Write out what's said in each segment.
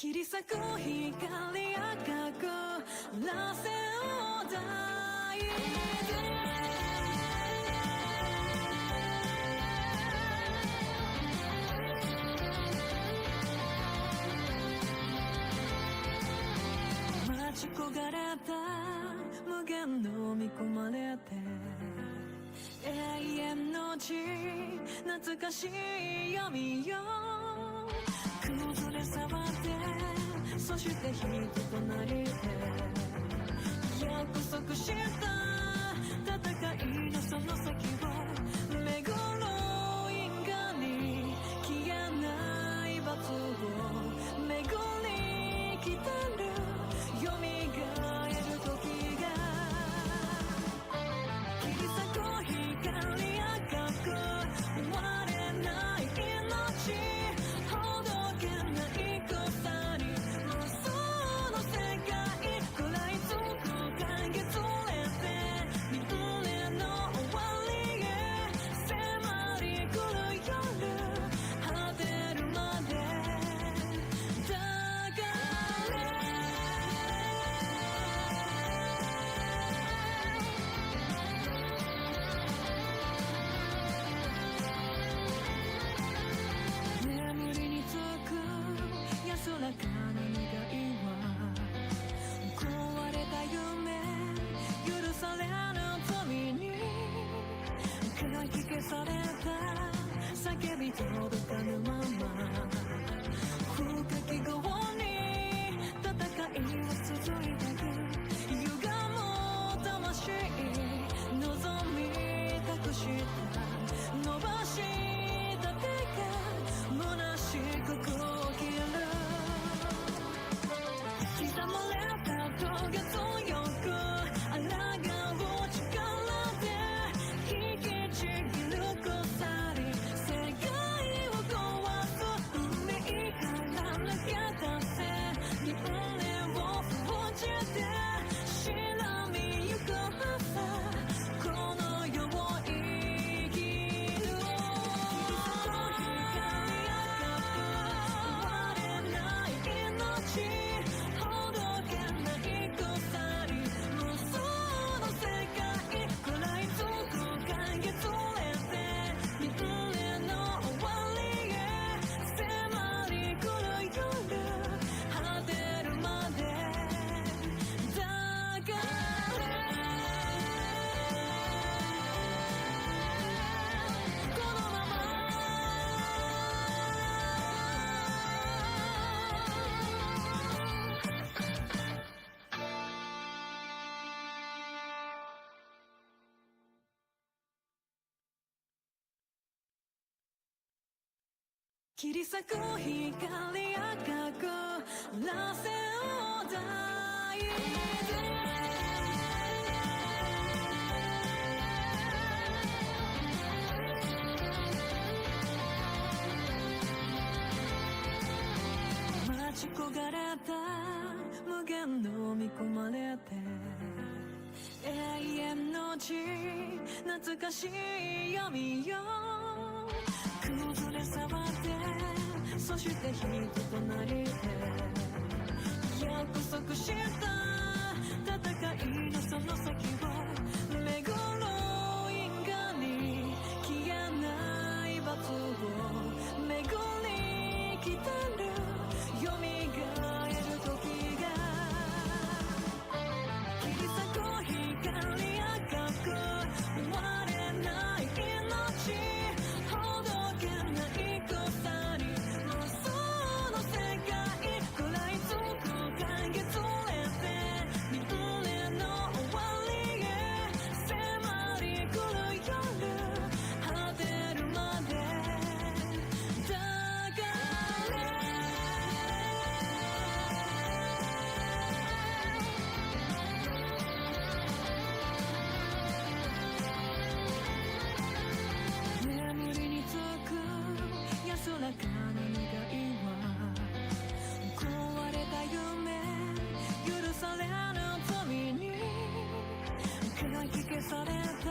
切り裂く光赤く螺旋を抱いて待ち焦がれた無限の見込まれて永遠の地懐かしい闇よ崩れ去ってそして人となりで約束した戦いのその先を巡ろう因果に消えない罰を巡り来たる蘇る時が切り裂く光赤く終われない命ほどけない鎖無数の世界食らいつく影連れてみんなの終わりへ迫り来る夜果てるまでだから眠りにつく安らかな願いは壊れた夢許されぬ罪に書き消された叫び届かぬまま深き業に戦いは続いてく歪む魂望み託した伸ばした手が虚しく空を切る刻まれた棘強く抗う力で引きちぎる鎖世界を壊す海から抜け出せ輪廻を封じて白みゆく朝この世を生きる光赤く終われない命ほどけない鎖無数の世界食らいつく影連れてみんなの終わりへ迫り来る夜果てるまでだからこのまま切り裂く光赤く螺旋を抱いて待ち焦がれた無限の見込まれて永遠の地懐かしい闇よ崩れ去ってそして人となりで約束した戦いのその先を巡ろう因果に消えない罰を巡り来たる蘇る時が切り裂く光赤く終われない命ほどけない鎖無数の世界食らいつく影連れてみんなの終わりへ迫り来る夜果てるまでだから眠りにつく安らかな願いは壊れた夢許されぬ罪に書き消された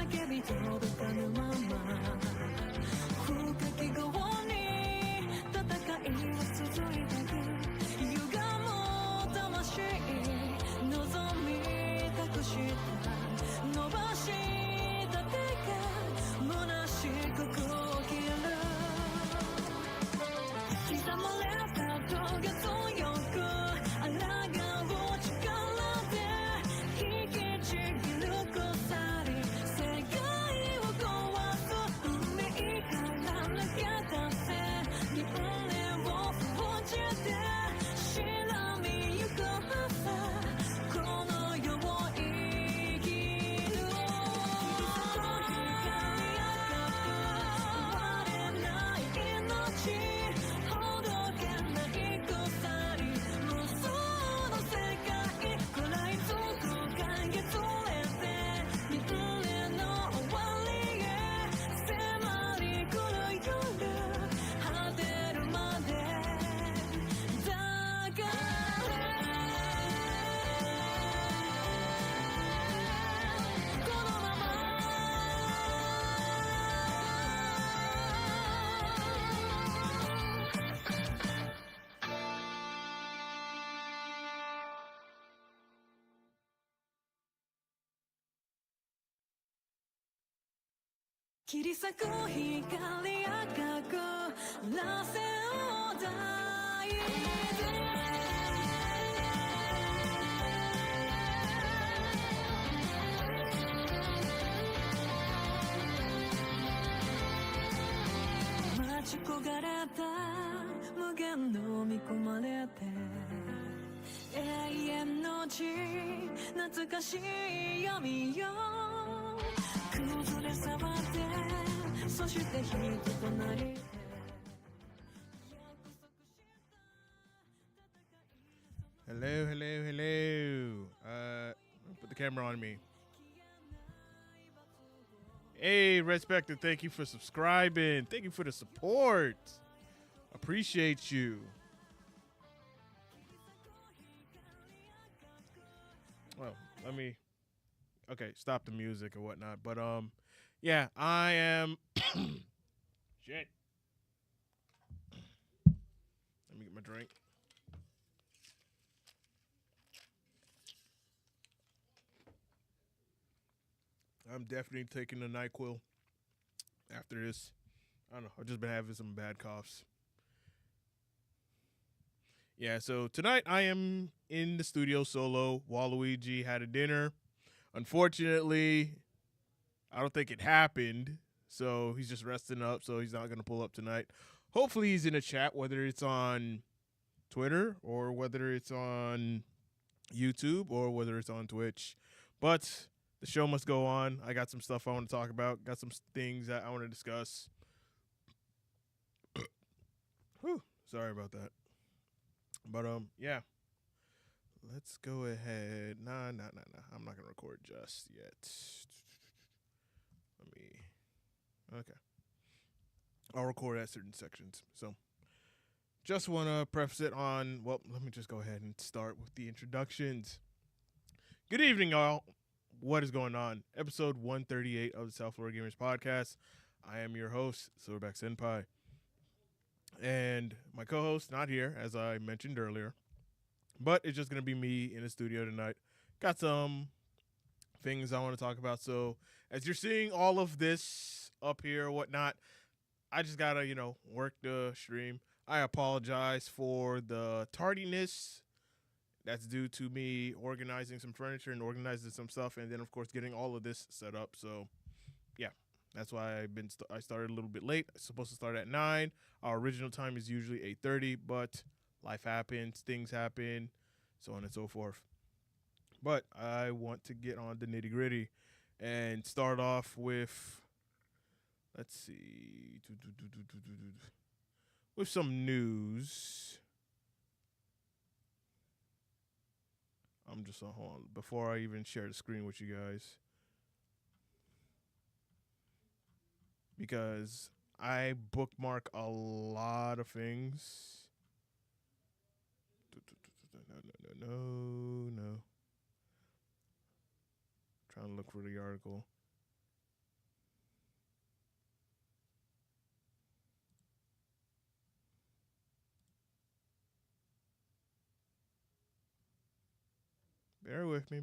叫び届かぬまま深き業に戦いは続いてく切り裂く光赤く螺旋を抱いて待ち焦がれた無限の見込まれて永遠の地懐かしい闇よ崩れ去ってそして人となり Hello, hello, hello. Put the camera on me. Hey, Respected, thank you for subscribing. Thank you for the support. Appreciate you. Well, let me... Okay, stop the music or whatnot. But, yeah, I am... Shit. Let me get my drink. I'm definitely taking the NyQuil after this. I don't know. I've just been having some bad coughs. Yeah, so tonight I am in the studio solo. Waluigi had a dinner. Unfortunately, I don't think it happened. So he's just resting up, so he's not going to pull up tonight. Hopefully he's in a chat, whether it's on Twitter or whether it's on YouTube or whether it's on Twitch. But the show must go on. I got some stuff I want to talk about. Got some things that I want to discuss. Whew, sorry about that. But, yeah. Let's go ahead. Nah. I'm not going to record just yet. Okay. I'll record at certain sections. So, just want to preface it on, well, let me just go ahead and start with the introductions. Good evening, y'all. What is going on? Episode 138 of the South Florida Gamers Podcast. I am your host, Silverback Senpai. And my co-host, not here, as I mentioned earlier. But it's just going to be me in the studio tonight. Got some things I want to talk about. So, as you're seeing all of this up here or whatnot, I just got to, work the stream. I apologize for the tardiness. That's due to me organizing some furniture and organizing some stuff, and then of course getting all of this set up. So, yeah, that's why I started a little bit late. I'm supposed to start at 9. Our original time is usually 8:30, but life happens, things happen, so on and so forth. But I want to get on the nitty gritty and start off with, let's see, with some news. I'm just hold on before I even share the screen with you guys, because I bookmark a lot of things. No. Trying to look for the article. Bear with me.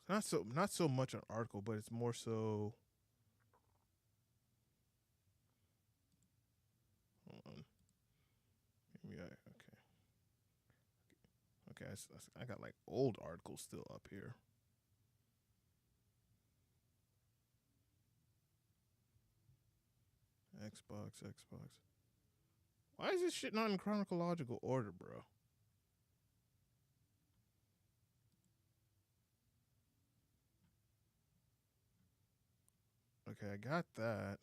It's not so much an article, but it's more so. Hold on. Okay. I got like old articles still up here. Xbox. Why is this shit not in chronological order, bro? Okay, I got that.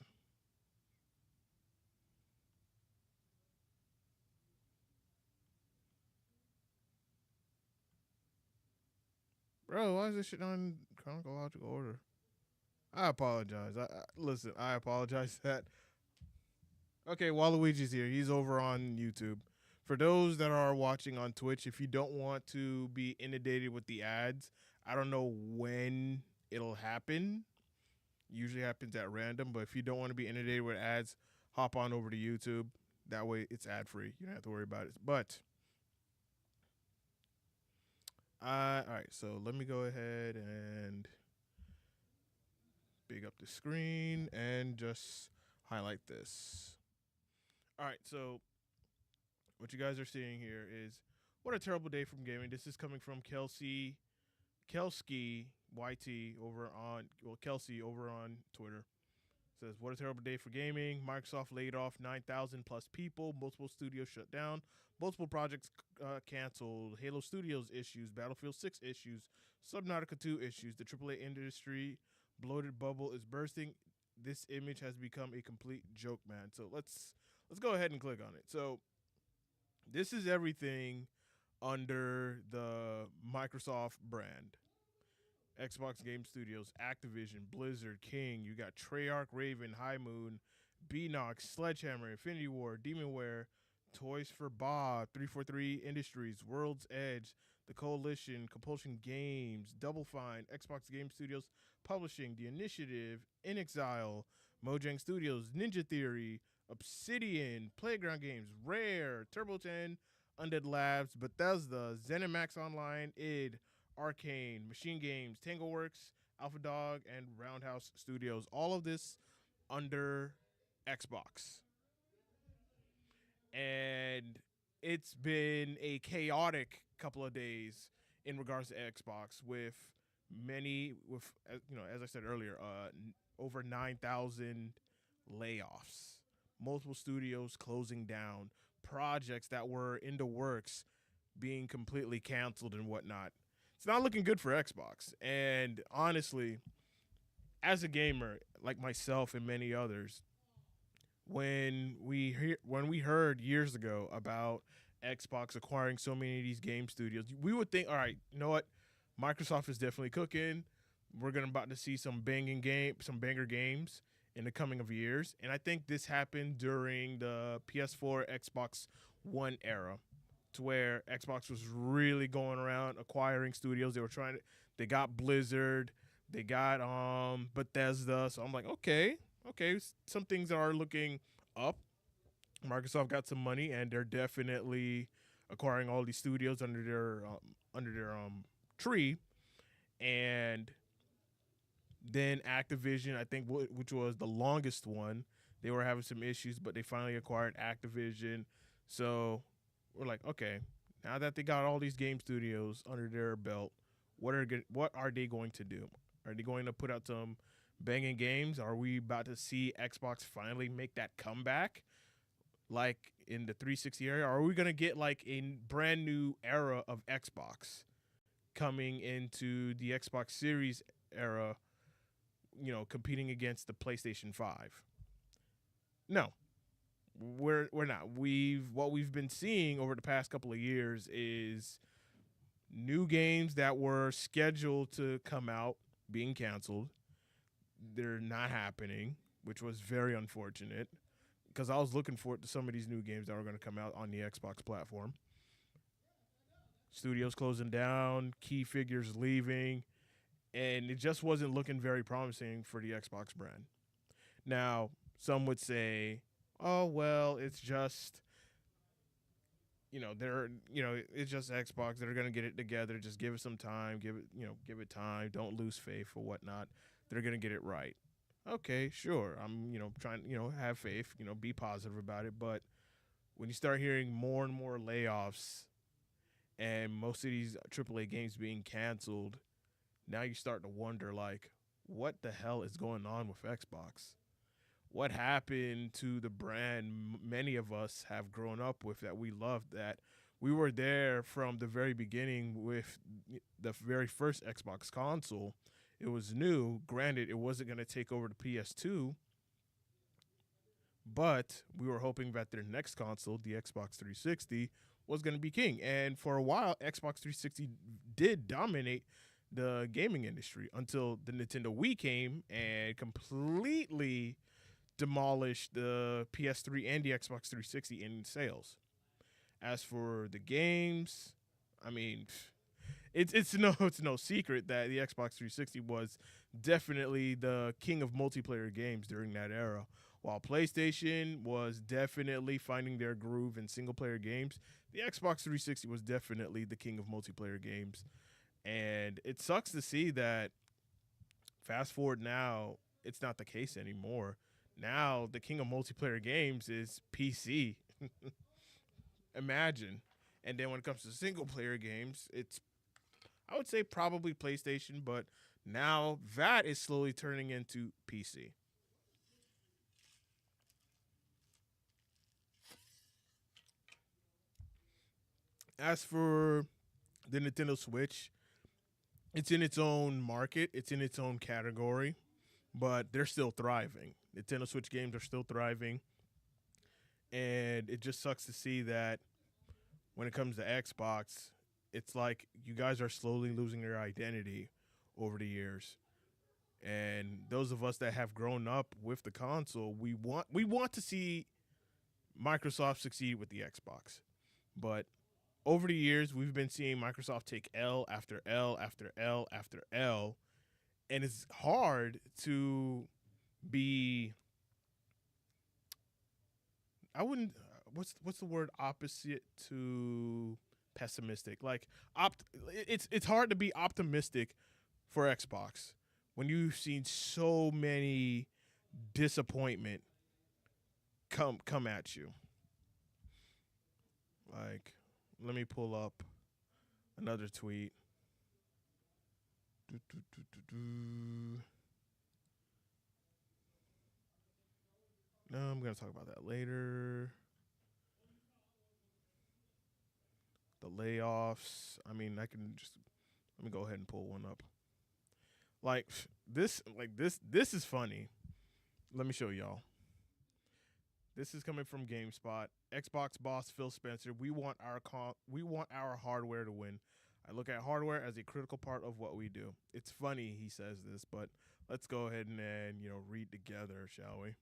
Bro, why is this shit not in chronological order? I apologize. Listen, I apologize that. Okay, Waluigi's here. He's over on YouTube. For those that are watching on Twitch, if you don't want to be inundated with the ads, I don't know when it'll happen. Usually happens at random, but if you don't want to be inundated with ads, hop on over to YouTube. That way it's ad free. You don't have to worry about it. But All right, so let me go ahead and big up the screen and just highlight this. All right, so what you guys are seeing here is what a terrible day from gaming. This is coming from Kelsky YT over on Kelsey over on Twitter. Says, what a terrible day for gaming. Microsoft laid off 9,000 plus people. Multiple studios shut down. Multiple projects canceled. Halo Studios issues. Battlefield 6 issues. Subnautica 2 issues. The AAA industry bloated bubble is bursting. This image has become a complete joke, man. So let's go ahead and click on it. So this is everything under the Microsoft brand. Xbox Game Studios, Activision, Blizzard, King. You got Treyarch, Raven, High Moon, Beanox, Sledgehammer, Infinity War, Demonware, Toys for Bob, 343 Industries, World's Edge, The Coalition, Compulsion Games, Double Fine, Xbox Game Studios Publishing, The Initiative, In Exile, Mojang Studios, Ninja Theory, Obsidian, Playground Games, Rare, Turbo 10, Undead Labs, Bethesda, ZeniMax Online, id, Arcane, Machine Games, Tangleworks, Alpha Dog, and Roundhouse Studios. All of this under Xbox. And it's been a chaotic couple of days in regards to Xbox with as I said earlier, over 9,000 layoffs, multiple studios closing down, projects that were in the works being completely canceled and whatnot. It's not looking good for Xbox. And honestly, as a gamer like myself and many others, when we heard years ago about Xbox acquiring so many of these game studios, we would think, all right, you know what? Microsoft is definitely cooking. We're about to see some banger games in the coming of years. And I think this happened during the PS4, Xbox One era, to where Xbox was really going around acquiring studios. They got Blizzard, they got Bethesda. So I'm like, okay, some things are looking up. Microsoft got some money, and they're definitely acquiring all these studios under their tree. And then Activision, I think, which was the longest one, they were having some issues, but they finally acquired Activision. So we're like, okay, now that they got all these game studios under their belt, what are they going to do? Are they going to put out some banging games? Are we about to see Xbox finally make that comeback, like in the 360 area? Are we going to get like a brand new era of Xbox coming into the Xbox Series era, competing against the PlayStation 5? No. We're not. What we've been seeing over the past couple of years is new games that were scheduled to come out being canceled. They're not happening, which was very unfortunate because I was looking forward to some of these new games that were going to come out on the Xbox platform. Studios closing down, key figures leaving, and it just wasn't looking very promising for the Xbox brand. Now, some would say, oh, well, it's just, it's just Xbox. They're going to get it together. Just give it some time. Give it time. Don't lose faith or whatnot. They're going to get it right. Okay, sure. I'm, trying, have faith, be positive about it. But when you start hearing more and more layoffs and most of these AAA games being canceled, now you start to wonder, like, what the hell is going on with Xbox? What happened to the brand many of us have grown up with, that we loved, that we were there from the very beginning with the very first Xbox console? It was new. Granted, it wasn't going to take over the PS2, but we were hoping that their next console, the Xbox 360, was going to be king. And for a while, Xbox 360 did dominate the gaming industry until the Nintendo Wii came and completely demolished the PS3 and the Xbox 360 in sales. As for the games, I mean, it's no secret that the Xbox 360 was definitely the king of multiplayer games during that era. While PlayStation was definitely finding their groove in single player games, the Xbox 360 was definitely the king of multiplayer games. And it sucks to see that fast forward now, it's not the case anymore. Now the king of multiplayer games is PC. Imagine. And then when it comes to single player games, it's I would say probably PlayStation, but now that is slowly turning into PC. As for the Nintendo Switch, it's in its own market, it's in its own category, but they're still thriving. Nintendo Switch games are still thriving, and it just sucks to see that when it comes to Xbox, it's like you guys are slowly losing your identity over the years. And those of us that have grown up with the console, we want to see Microsoft succeed with the Xbox. But over the years, we've been seeing Microsoft take L after L after L after L, and it's hard to be. I wouldn't. What's the word opposite to pessimistic? Like it's hard to be optimistic for Xbox when you've seen so many disappointment come at you. Like, let me pull up another tweet. Do, do, do, do, do. No, I'm gonna talk about that later. The layoffs. I mean, I can just let me go ahead and pull one up. This is funny. Let me show y'all. This is coming from GameSpot. Xbox boss Phil Spencer. We want our hardware to win. I look at hardware as a critical part of what we do. It's funny he says this, but let's go ahead and read together, shall we?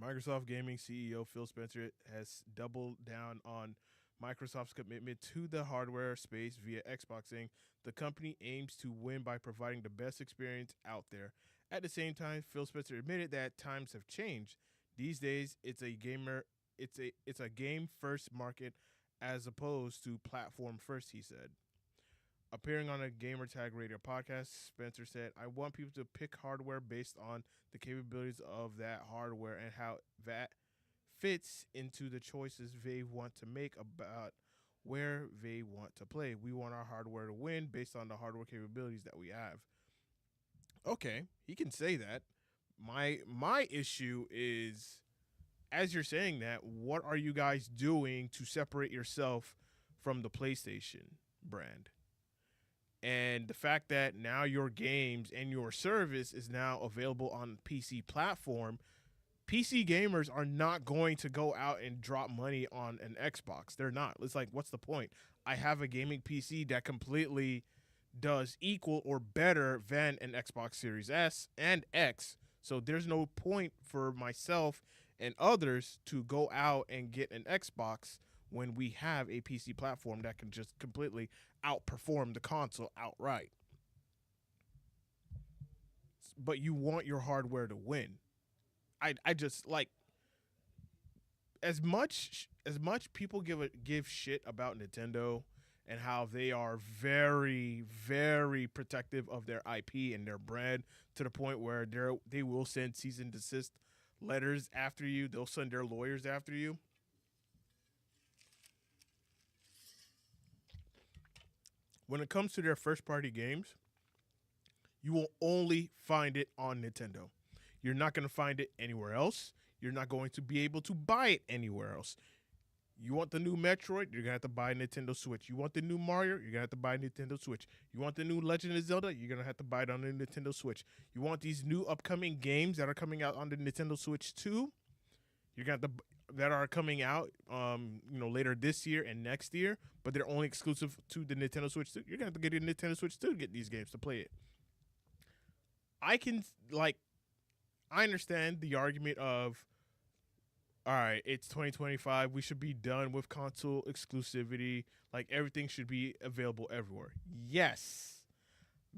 Microsoft Gaming CEO Phil Spencer has doubled down on Microsoft's commitment to the hardware space via Xbox, saying the company aims to win by providing the best experience out there. At the same time, Phil Spencer admitted that times have changed. These days, it's a game first market as opposed to platform first, he said. Appearing on a Gamertag Radio podcast, Spencer said, I want people to pick hardware based on the capabilities of that hardware and how that fits into the choices they want to make about where they want to play. We want our hardware to win based on the hardware capabilities that we have. Okay, he can say that. My issue is, as you're saying that, what are you guys doing to separate yourself from the PlayStation brand? And the fact that now your games and your service is now available on PC platform, PC gamers are not going to go out and drop money on an Xbox. They're not. It's like, what's the point? I have a gaming PC that completely does equal or better than an Xbox Series S and X. So there's no point for myself and others to go out and get an Xbox when we have a PC platform that can just completely outperform the console outright. But you want your hardware to win. I just like, as much people give shit about Nintendo and how they are very, very protective of their IP and their brand, to the point where they will send cease and desist letters after you. They'll send their lawyers after you. When it comes to their first party games, you will only find it on Nintendo. You're not going to find it anywhere else. You're not going to be able to buy it anywhere else. You want the new Metroid, you're going to have to buy a Nintendo Switch. You want the new Mario, you're going to have to buy a Nintendo Switch. You want the new Legend of Zelda, you're going to have to buy it on the Nintendo Switch. You want these new upcoming games that are coming out on the Nintendo Switch too, you're going to have to, that are coming out later this year and next year, but they're only exclusive to the Nintendo Switch too. You're going to have to get a Nintendo Switch too to get these games to play it. I understand the argument of, all right, it's 2025. We should be done with console exclusivity. Like, everything should be available everywhere. Yes,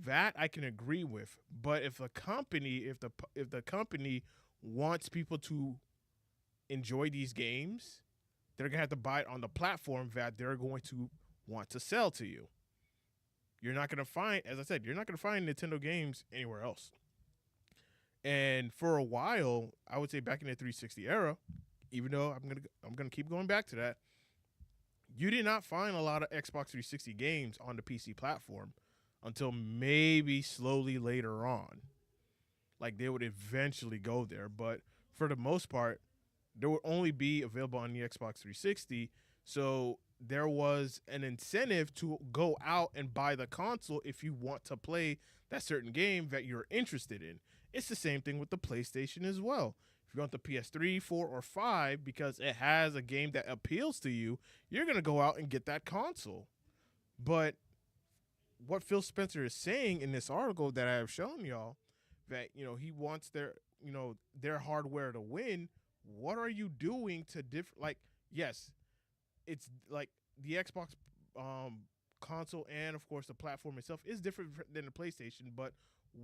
that I can agree with. But if the company wants people to enjoy these games, they're gonna have to buy it on the platform that they're going to want to sell to you. You're not gonna find, as I said, you're not gonna find Nintendo games anywhere else. And for a while, I would say back in the 360 era, even though I'm gonna keep going back to that, you did not find a lot of Xbox 360 games on the PC platform until maybe slowly later on. Like they would eventually go there, but for the most part, there would only be available on the Xbox 360. So there was an incentive to go out and buy the console if you want to play that certain game that you're interested in. It's the same thing with the PlayStation as well. If you want the PS3, 4, or 5 because it has a game that appeals to you, you're going to go out and get that console. But what Phil Spencer is saying in this article that I have shown y'all, that, you know, he wants their hardware to win. What are you doing to like, yes, it's like the Xbox console and of course the platform itself is different than the PlayStation, but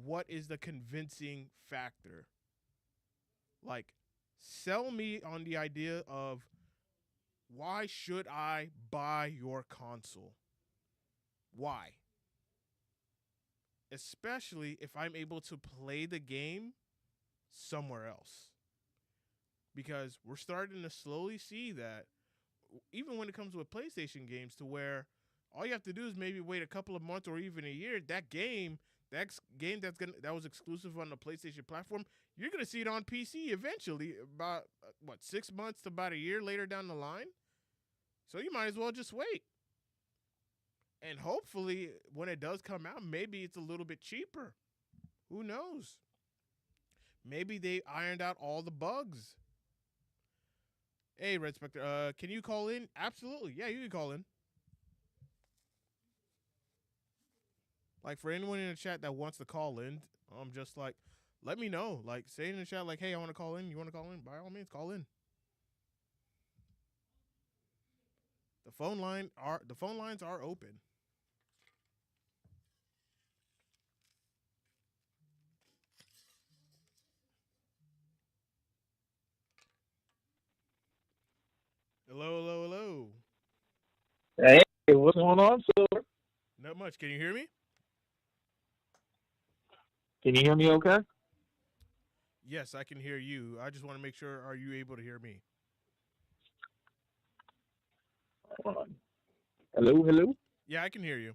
what is the convincing factor? Like, sell me on the idea of why should I buy your console? Why? Especially if I'm able to play the game somewhere else. Because we're starting to slowly see that, even when it comes with PlayStation games, to where all you have to do is maybe wait a couple of months or even a year, that game that was exclusive on the PlayStation platform, you're gonna see it on PC eventually, about 6 months to about a year later down the line. So you might as well just wait. And hopefully, when it does come out, maybe it's a little bit cheaper. Who knows? Maybe they ironed out all the bugs. Hey, Red Spectre, can you call in? Absolutely. Yeah, you can call in. Like, for anyone in the chat that wants to call in, just like, let me know. Like, say in the chat, like, hey, I want to call in. You want to call in? By all means, call in. The phone lines are open. Hello, hello, hello. Hey, what's going on, Silver? Not much. Can you hear me? Can you hear me okay? Yes, I can hear you. I just want to make sure, are you able to hear me? Hold on. Hello, hello? Yeah, I can hear you.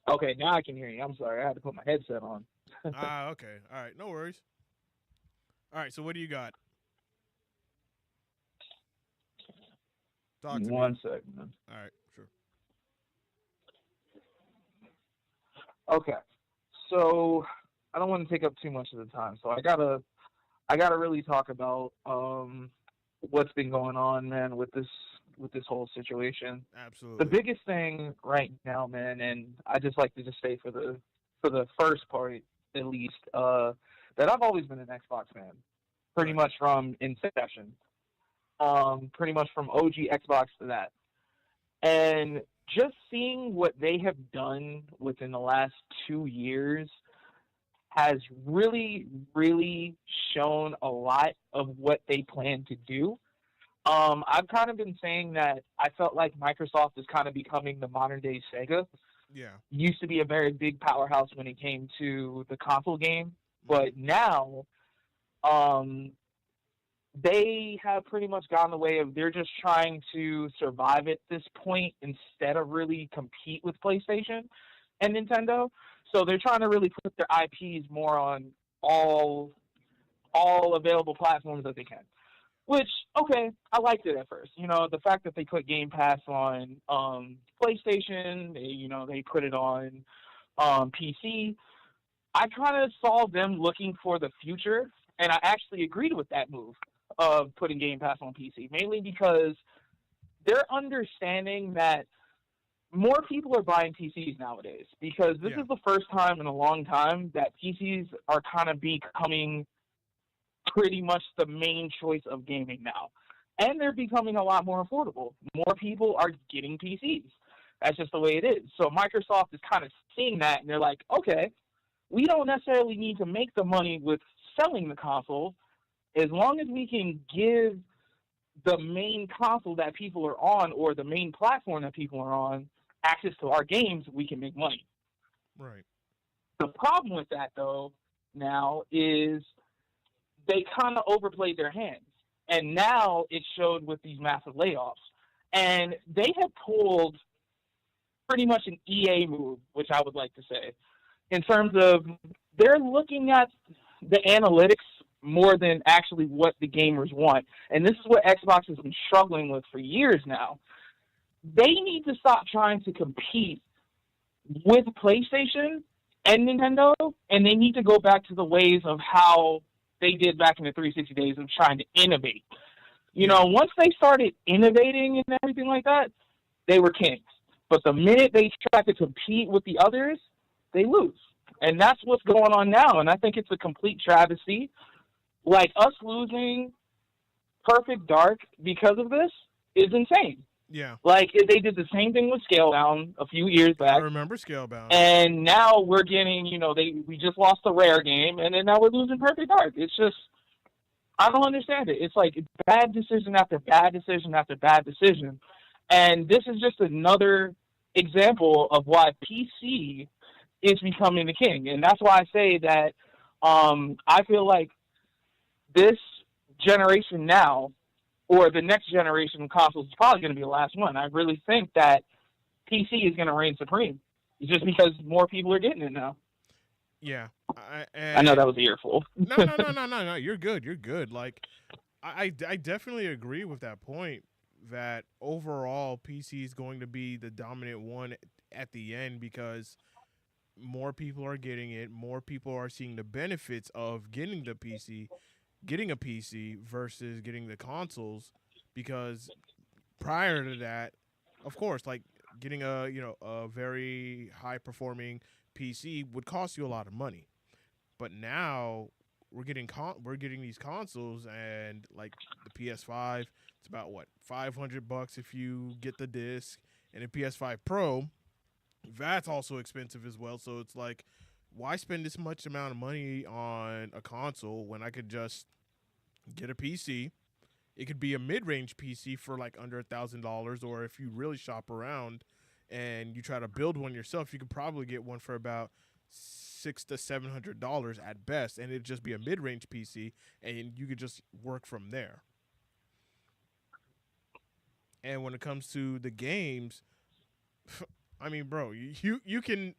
Okay, now I can hear you. I'm sorry. I had to put my headset on. Okay. All right. No worries. All right. So what do you got? Talk to me. 1 second. All right. Sure. Okay. So I don't want to take up too much of the time. So I gotta really talk about what's been going on, man, with this whole situation. Absolutely. The biggest thing right now, man, and I just like to just say for the first part at least, that I've always been an Xbox fan, pretty much from inception, pretty much from OG Xbox to that, and just seeing what they have done within the last 2 years has really, really shown a lot of what they plan to do. I've kind of been saying that I felt like Microsoft is kind of becoming the modern day Sega. Yeah. Used to be a very big powerhouse when it came to the console game, but now they have pretty much gone the way of they're just trying to survive at this point instead of really compete with PlayStation and Nintendo. So they're trying to really put their IPs more on all available platforms that they can. Which, okay, I liked it at first. You know, the fact that they put Game Pass on PlayStation, they put it on PC. I kind of saw them looking for the future, and I actually agreed with that move of putting Game Pass on PC, mainly because they're understanding that more people are buying PCs nowadays, because this is the first time in a long time that PCs are kind of becoming pretty much the main choice of gaming now. And they're becoming a lot more affordable. More people are getting PCs. That's just the way it is. So Microsoft is kind of seeing that, and they're like, okay, we don't necessarily need to make the money with selling the console, as long as we can give the main console that people are on or the main platform that people are on access to our games, we can make money. Right. The problem with that, though, now is they kind of overplayed their hands. And now it showed with these massive layoffs. And they have pulled pretty much an EA move, which I would like to say, in terms of they're looking at the analytics more than actually what the gamers want. And this is what Xbox has been struggling with for years now. They need to stop trying to compete with PlayStation and Nintendo, and they need to go back to the ways of how they did back in the 360 days of trying to innovate. You know, once they started innovating and everything like that, they were kings. But the minute they try to compete with the others, they lose. And that's what's going on now, and I think it's a complete travesty. Like, us losing Perfect Dark because of this is insane. Yeah. Like, they did the same thing with Scalebound a few years back. I remember Scalebound. And now we're getting, we just lost a Rare game, and then now we're losing Perfect Dark. It's just, I don't understand it. It's like bad decision after bad decision after bad decision. And this is just another example of why PC is becoming the king. And that's why I say that I feel like this generation now, or the next generation of consoles, is probably going to be the last one. I really think that PC is going to reign supreme, just because more people are getting it now. Yeah, I know that was an earful. No. You're good. You're good. Like, I definitely agree with that point that overall PC is going to be the dominant one at the end because more people are getting it. More people are seeing the benefits of getting a PC versus getting the consoles, because prior to that, of course, like getting a very high performing PC would cost you a lot of money. But now we're getting these consoles, and like the PS5, it's about what, $500 if you get the disc, and a PS5 Pro, that's also expensive as well. So it's like, why spend this much amount of money on a console when I could just get a PC? It could be a mid-range PC for like under $1,000, or if you really shop around and you try to build one yourself, you could probably get one for about $600 to $700 at best, and it'd just be a mid-range PC, and you could just work from there. And when it comes to the games, I mean, bro, you don't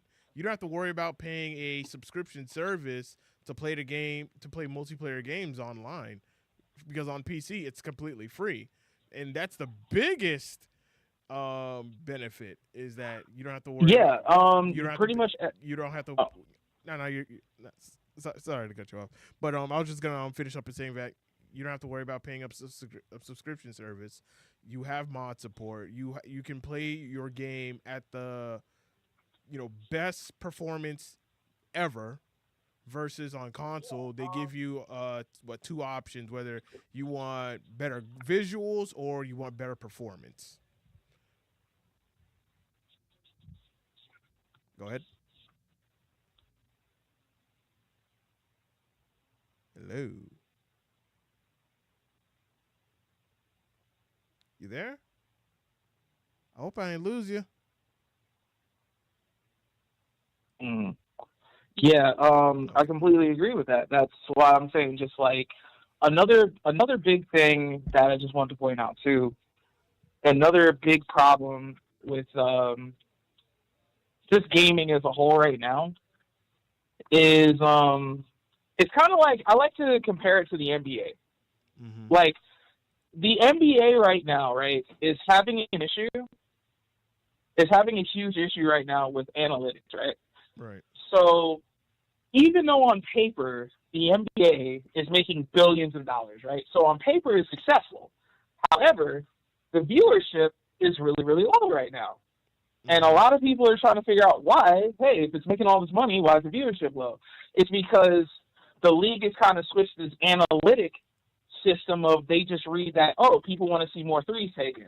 have to worry about paying a subscription service to play the game, to play multiplayer games online, because on PC it's completely free, and that's the biggest benefit, is that you don't have to worry. Yeah, you don't pretty to, much. You don't have to. Oh. No, you're sorry to cut you off, but I was just gonna finish up and saying that you don't have to worry about paying up a subscription service. You have mod support. You can play your game at the best performance ever, versus on console they give you two options, whether you want better visuals or you want better performance. Go ahead. Hello. You there? I hope I ain't lose you. Yeah, I completely agree with that. That's why I'm saying, just like another big thing that I just wanted to point out too. Another big problem with just gaming as a whole right now is it's kind of like, I like to compare it to the NBA. Mm-hmm. Like, the NBA right now, right, is having an issue. Is having a huge issue right now with analytics, right? Right. So, even though on paper the NBA is making billions of dollars, right? So on paper it's successful. However, the viewership is really, really low right now. And a lot of people are trying to figure out why. Hey, if it's making all this money, why is the viewership low? It's because the league has kind of switched this analytic system of, they just read that, oh, people want to see more threes taken.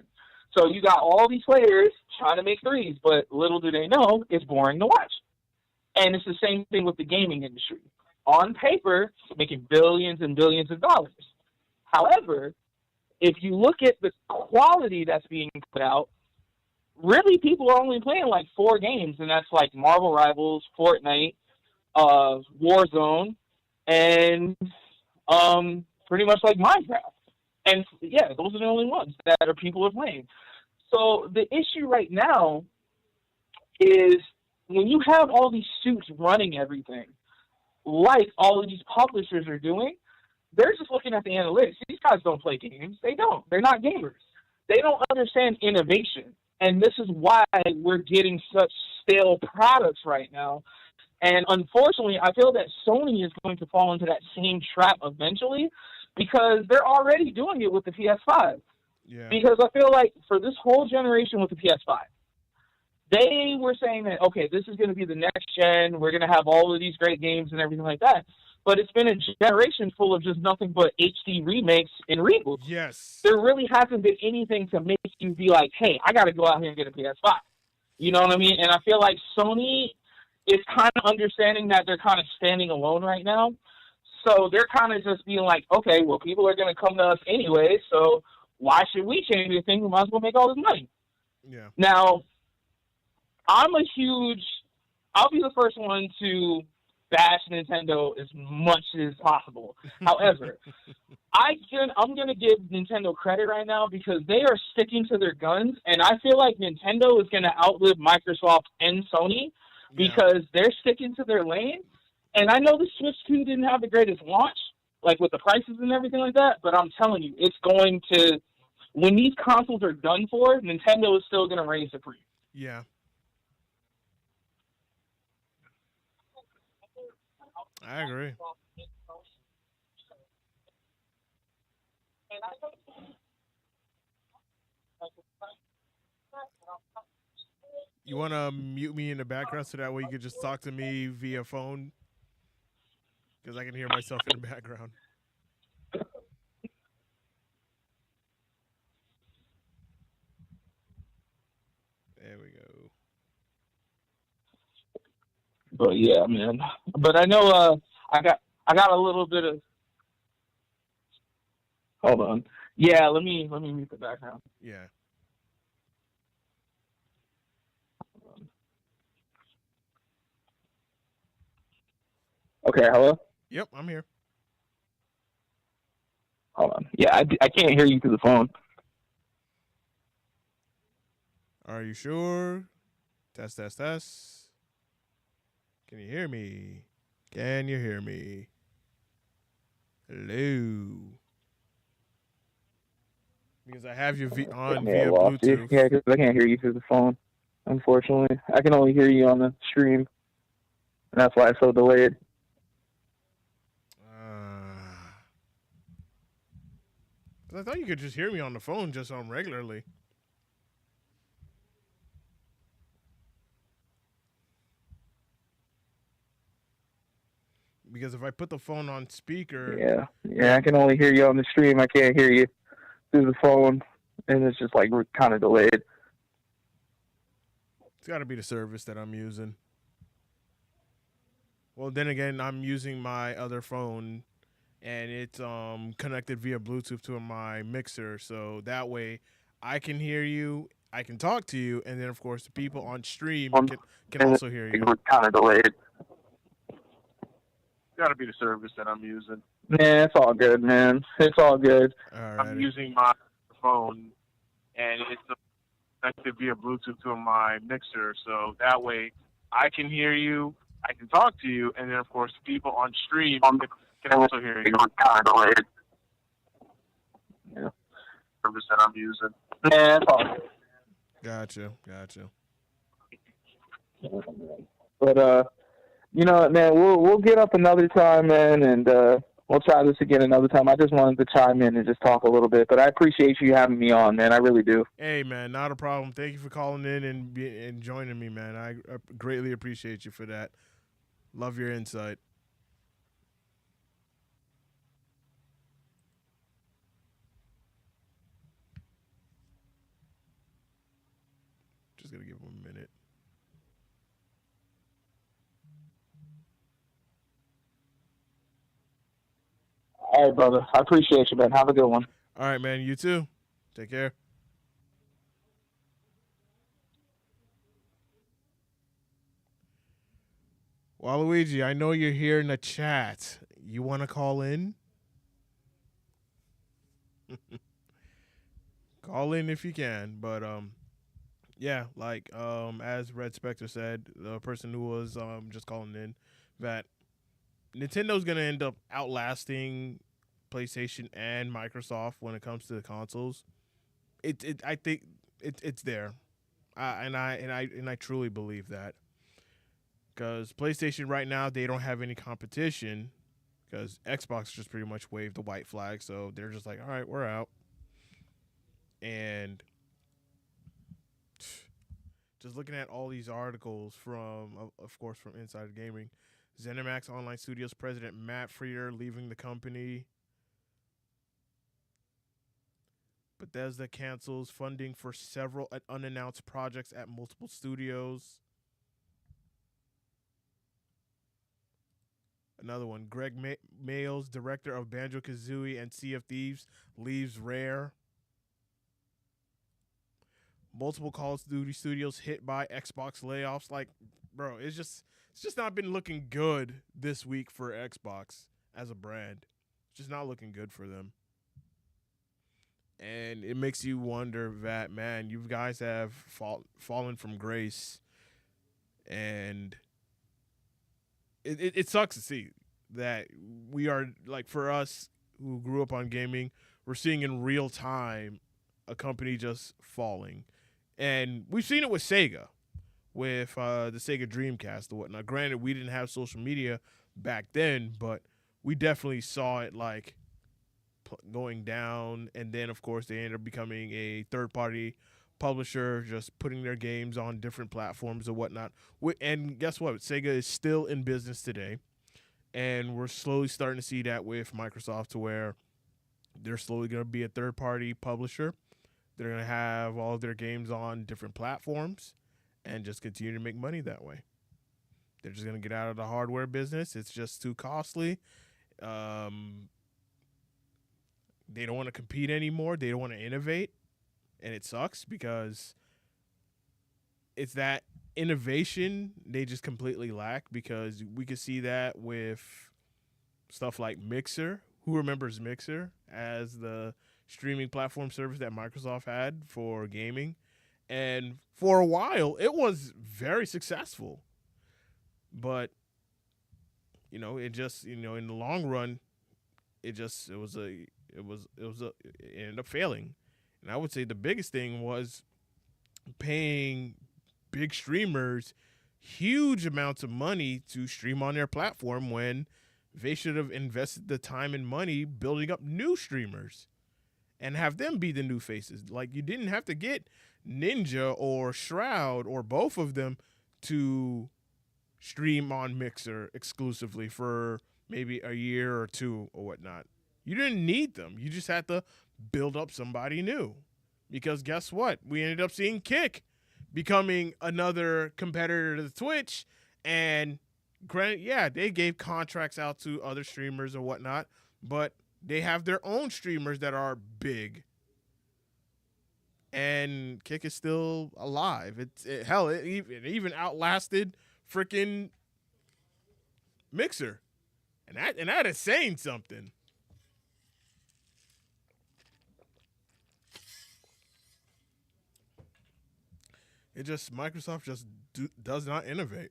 So you got all these players trying to make threes, but little do they know, it's boring to watch. And it's the same thing with the gaming industry. on paper, making billions and billions of dollars. However, if you look at the quality that's being put out, really people are only playing like 4 games, and that's like Marvel Rivals, Fortnite, Warzone, and pretty much like Minecraft. And yeah, those are the only ones that are people are playing. So the issue right now is when you have all these suits running everything, like all of these publishers are doing, they're just looking at the analytics. These guys don't play games. They don't. They're not gamers. They don't understand innovation. And this is why we're getting such stale products right now. And unfortunately, I feel that Sony is going to fall into that same trap eventually because they're already doing it with the PS5. Yeah. Because I feel like for this whole generation with the PS5, they were saying that, okay, this is going to be the next gen. We're going to have all of these great games and everything like that. But it's been a generation full of just nothing but HD remakes and reboots. Yes. There really hasn't been anything to make you be like, hey, I got to go out here and get a PS5. You know what I mean? And I feel like Sony is kind of understanding that they're kind of standing alone right now. So they're kind of just being like, okay, well, people are going to come to us anyway, so why should we change anything? We might as well make all this money. Yeah. Now, I'll be the first one to bash Nintendo as much as possible. However, I'm going to give Nintendo credit right now because they are sticking to their guns, and I feel like Nintendo is going to outlive Microsoft and Sony because they're sticking to their lane. And I know the Switch 2 didn't have the greatest launch, like with the prices and everything like that, but I'm telling you, it's going to, when these consoles are done for, Nintendo is still going to reign supreme. Yeah. I agree. You want to mute me in the background so that way you can just talk to me via phone? Because I can hear myself in the background. There we go. But yeah, man. But I know I got a little bit of. Hold on. Yeah, let me mute the background. Yeah. Okay, hello? Yep, I'm here. Hold on. Yeah, I can't hear you through the phone. Are you sure? Test, test, test. Can you hear me? Can you hear me? Hello? Because I have you on via Bluetooth. Yeah, because I can't hear you through the phone, unfortunately. I can only hear you on the stream, and that's why it's so delayed. I thought you could just hear me on the phone just on regularly. Because if I put the phone on speaker... Yeah, I can only hear you on the stream. I can't hear you through the phone, and it's just like kind of delayed. It's got to be the service that I'm using. Well, then again, I'm using my other phone, and it's connected via Bluetooth to my mixer, so that way I can hear you, I can talk to you, and then, of course, the people on stream can also hear you. It's kind of delayed. Got to be the service that I'm using. Man, it's all good, man. It's all good. Alrighty. I'm using my phone, and it's connected via Bluetooth to my mixer, so that way I can hear you, I can talk to you, and then, of course, people on stream can also hear you. It's kind of delayed. Yeah. Service that I'm using. Man, it's all good. Gotcha. But, you know, man, we'll get up another time, man, and we'll try this again another time. I just wanted to chime in and just talk a little bit, but I appreciate you having me on, man. I really do. Hey, man, not a problem. Thank you for calling in and joining me, man. I greatly appreciate you for that. Love your insight. Just going to give him a minute. – All right, brother. I appreciate you, man. Have a good one. All right, man. You too. Take care. Waluigi, I know you're here in the chat. You want to call in? Call in if you can. But yeah, like as Red Spectre said, the person who was just calling in, that Nintendo's gonna end up outlasting PlayStation and Microsoft when it comes to the consoles. I think it's there, and I truly believe that, because PlayStation right now, they don't have any competition, because Xbox just pretty much waved the white flag, so they're just like, all right, we're out. And just looking at all these articles from, of course, from Insider Gaming, ZeniMax Online Studios president Matt Freer leaving the company. Bethesda cancels funding for several unannounced projects at multiple studios. Another one, Greg Mayles, director of Banjo-Kazooie and Sea of Thieves, leaves Rare. Multiple Call of Duty studios hit by Xbox layoffs. Like, bro, it's just not been looking good this week for Xbox as a brand. It's just not looking good for them. And it makes you wonder that, man, you guys have fallen from grace. And it sucks to see that we are, like, for us who grew up on gaming, we're seeing in real time a company just falling. And we've seen it with Sega, with the Sega Dreamcast and whatnot. Granted, we didn't have social media back then, but we definitely saw it, like, going down. And then, of course, they ended up becoming a third-party publisher, just putting their games on different platforms and whatnot. And guess what? Sega is still in business today. And we're slowly starting to see that with Microsoft, to where they're slowly going to be a third-party publisher. They're going to have all of their games on different platforms and just continue to make money that way. They're just going to get out of the hardware business. It's just too costly. They don't want to compete anymore. They don't want to innovate. And it sucks, because it's that innovation they just completely lack, because we could see that with stuff like Mixer. Who remembers Mixer as the streaming platform service that Microsoft had for gaming? And for a while, it was very successful. But, it just, in the long run, it ended up failing. And I would say the biggest thing was paying big streamers huge amounts of money to stream on their platform, when they should have invested the time and money building up new streamers and have them be the new faces. Like, you didn't have to get Ninja or Shroud or both of them to stream on Mixer exclusively for maybe a year or two or whatnot. You didn't need them. You just had to build up somebody new. Because guess what? We ended up seeing Kick becoming another competitor to Twitch. And granted, yeah, they gave contracts out to other streamers or whatnot, but they have their own streamers that are big. And Kick is still alive. It even outlasted freaking Mixer. And that is saying something. Microsoft just does not innovate.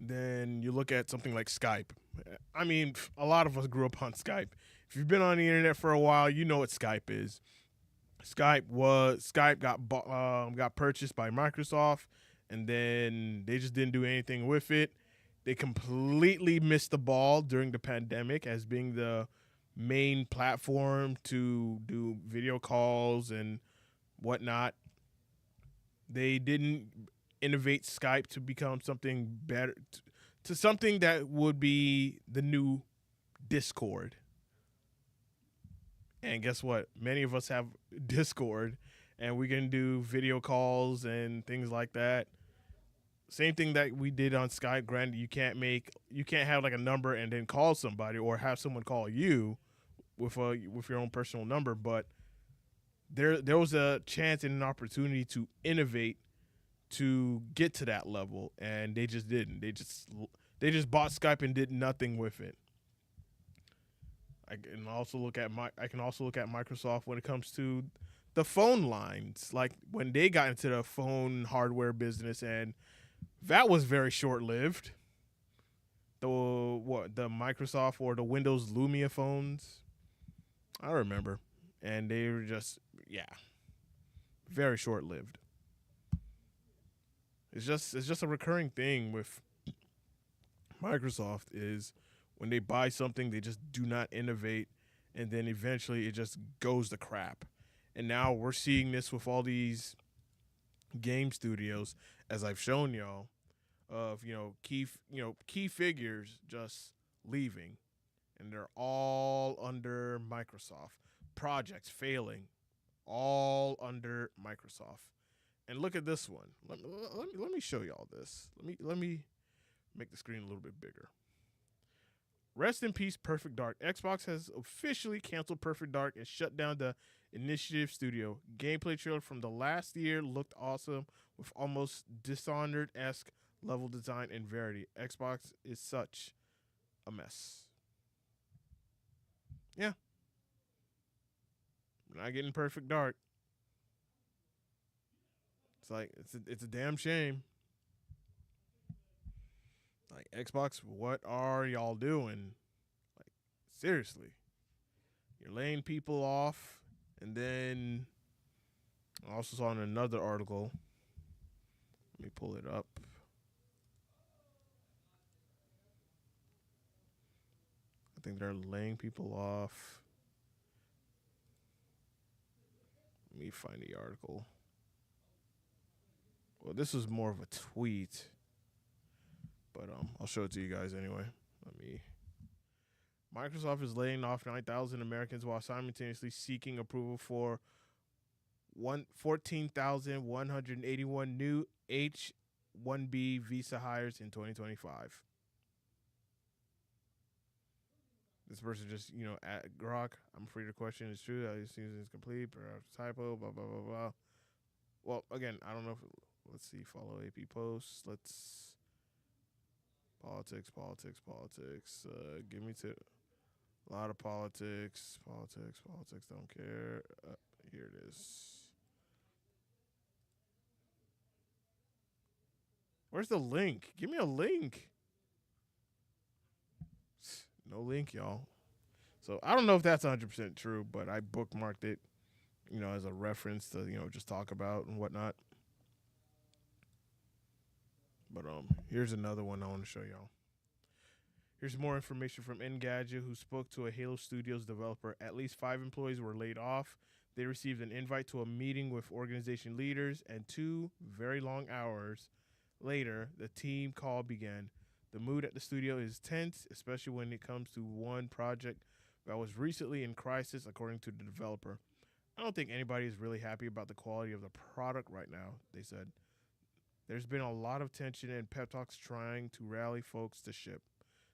Then you look at something like Skype. I mean, a lot of us grew up on Skype. If you've been on the internet for a while, you know what Skype is. Skype got purchased by Microsoft, and then they just didn't do anything with it. They completely missed the ball during the pandemic as being the main platform to do video calls and whatnot. They didn't innovate Skype to become something better, to something that would be the new Discord. And guess what? Many of us have Discord, and we can do video calls and things like that. Same thing that we did on Skype. Granted, you can't have like a number and then call somebody or have someone call you with your own personal number. But there was a chance and an opportunity to innovate to get to that level, and they just didn't. They just bought Skype and did nothing with it. I can also look at Microsoft when it comes to the phone lines, like when they got into the phone hardware business, and that was very short lived. The Microsoft or the Windows Lumia phones, I remember, and they were just very short lived. It's just a recurring thing with Microsoft is when they buy something, they just do not innovate, and then eventually it just goes to crap. And now we're seeing this with all these game studios, as I've shown y'all, of key figures just leaving, and they're all under Microsoft. Projects failing, all under Microsoft. And look at this one. Let me show y'all this. Let me make the screen a little bit bigger. Rest in peace, Perfect Dark. Xbox has officially canceled Perfect Dark and shut down the Initiative Studio. Gameplay trailer from the last year looked awesome with almost Dishonored-esque level design and variety. Xbox is such a mess. Yeah. We're not getting Perfect Dark. It's like it's a damn shame. Like, Xbox, what are y'all doing? Like, seriously. You're laying people off, and then I also saw in another article. Let me pull it up. I think they're laying people off. Let me find the article. Well, this was more of a tweet, but I'll show it to you guys anyway. Microsoft is laying off 9,000 Americans while simultaneously seeking approval for 14,181 new H-1B visa hires in 2025. This person just, at Grok, I'm afraid the question is true. It seems it's complete, perhaps typo, blah, blah, blah, blah. Well, again, I don't know if, let's see, follow AP posts. Politics. Give me to a lot of politics, don't care. Here it is. Where's the link? Give me a link. No link, y'all. So I don't know if that's 100% true, but I bookmarked it, as a reference to, just talk about and whatnot. But here's another one I want to show y'all. Here's more information from Engadget, who spoke to a Halo Studios developer. At least 5 employees were laid off. They received an invite to a meeting with organization leaders, and 2 very long hours later, the team call began. The mood at the studio is tense, especially when it comes to one project that was recently in crisis, according to the developer. I don't think anybody is really happy about the quality of the product right now, they said. There's been a lot of tension and pep talks trying to rally folks to ship.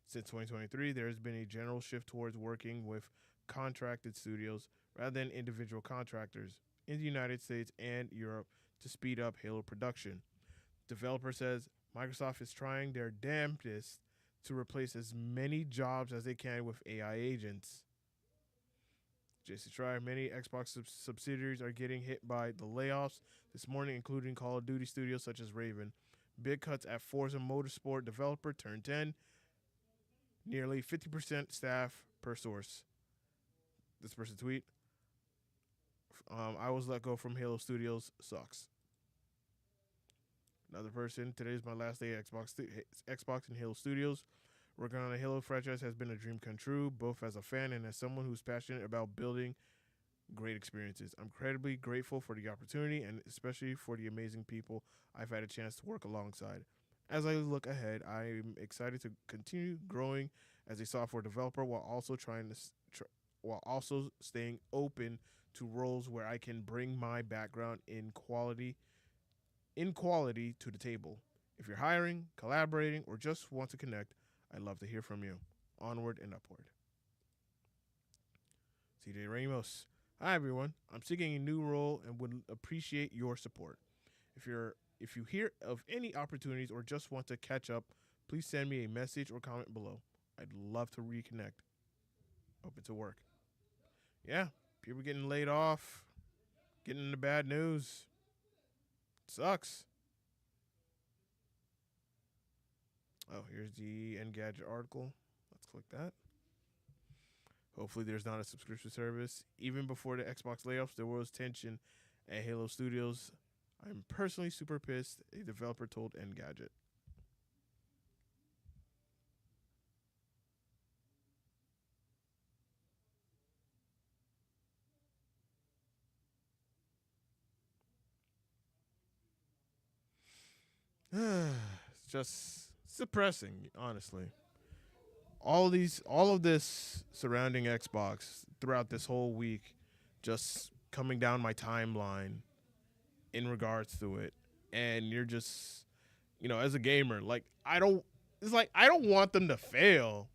Since 2023, there has been a general shift towards working with contracted studios rather than individual contractors in the United States and Europe to speed up Halo production. Developer says Microsoft is trying their damnedest to replace as many jobs as they can with AI agents. JC Trier, many Xbox subsidiaries are getting hit by the layoffs this morning, including Call of Duty studios such as Raven. Big cuts at Forza Motorsport developer Turn 10. Nearly 50% staff per source. This person tweet. I was let go from Halo Studios. Sucks. Another person. Today is my last day at Xbox and Halo Studios. Working on a Halo franchise has been a dream come true, both as a fan and as someone who's passionate about building great experiences. I'm incredibly grateful for the opportunity and especially for the amazing people I've had a chance to work alongside. As I look ahead, I'm excited to continue growing as a software developer while also staying open to roles where I can bring my background in quality to the table. If you're hiring, collaborating, or just want to connect, I'd love to hear from you. Onward and upward. CJ Ramos. Hi everyone. I'm seeking a new role and would appreciate your support. If you hear of any opportunities or just want to catch up, please send me a message or comment below. I'd love to reconnect. Open to work. Yeah, people getting laid off, getting into bad news. Sucks. Oh, here's the Engadget article. Let's click that. Hopefully there's not a subscription service. Even before the Xbox layoffs, there was tension at Halo Studios. I'm personally super pissed, a developer told Engadget. It's just suppressing, honestly. All of this surrounding Xbox throughout this whole week, just coming down my timeline in regards to it, and you're just, as a gamer, like it's like I don't want them to fail.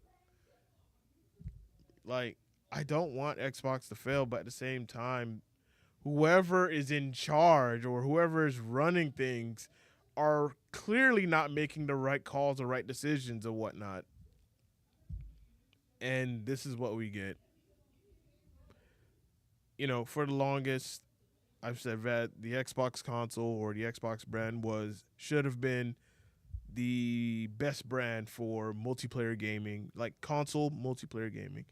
Like I don't want Xbox to fail, but at the same time, whoever is in charge or whoever is running things are clearly not making the right calls or right decisions or whatnot. And this is what we get. For the longest, I've said that the Xbox console or the Xbox brand should have been the best brand for multiplayer gaming, like console multiplayer gaming.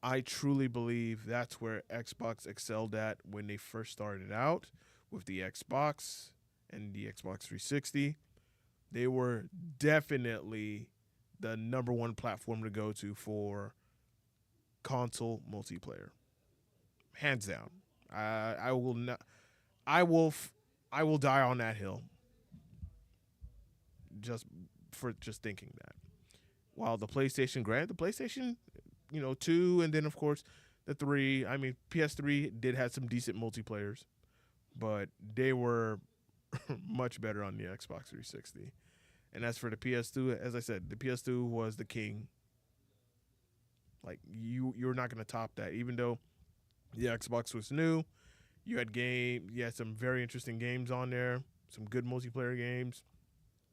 I truly believe that's where Xbox excelled at when they first started out with the Xbox and the Xbox 360. They were definitely the number one platform to go to for console multiplayer, hands down. I will not. I will. I will die on that hill. Just thinking that. While the PlayStation, granted, the PlayStation, 2, and then of course the 3. I mean, PS3 did have some decent multiplayers, but they were much better on the Xbox 360. And as for the PS2, as I said, the PS2 was the king. Like you're not going to top that. Even though the Xbox was new, you had some very interesting games on there, some good multiplayer games.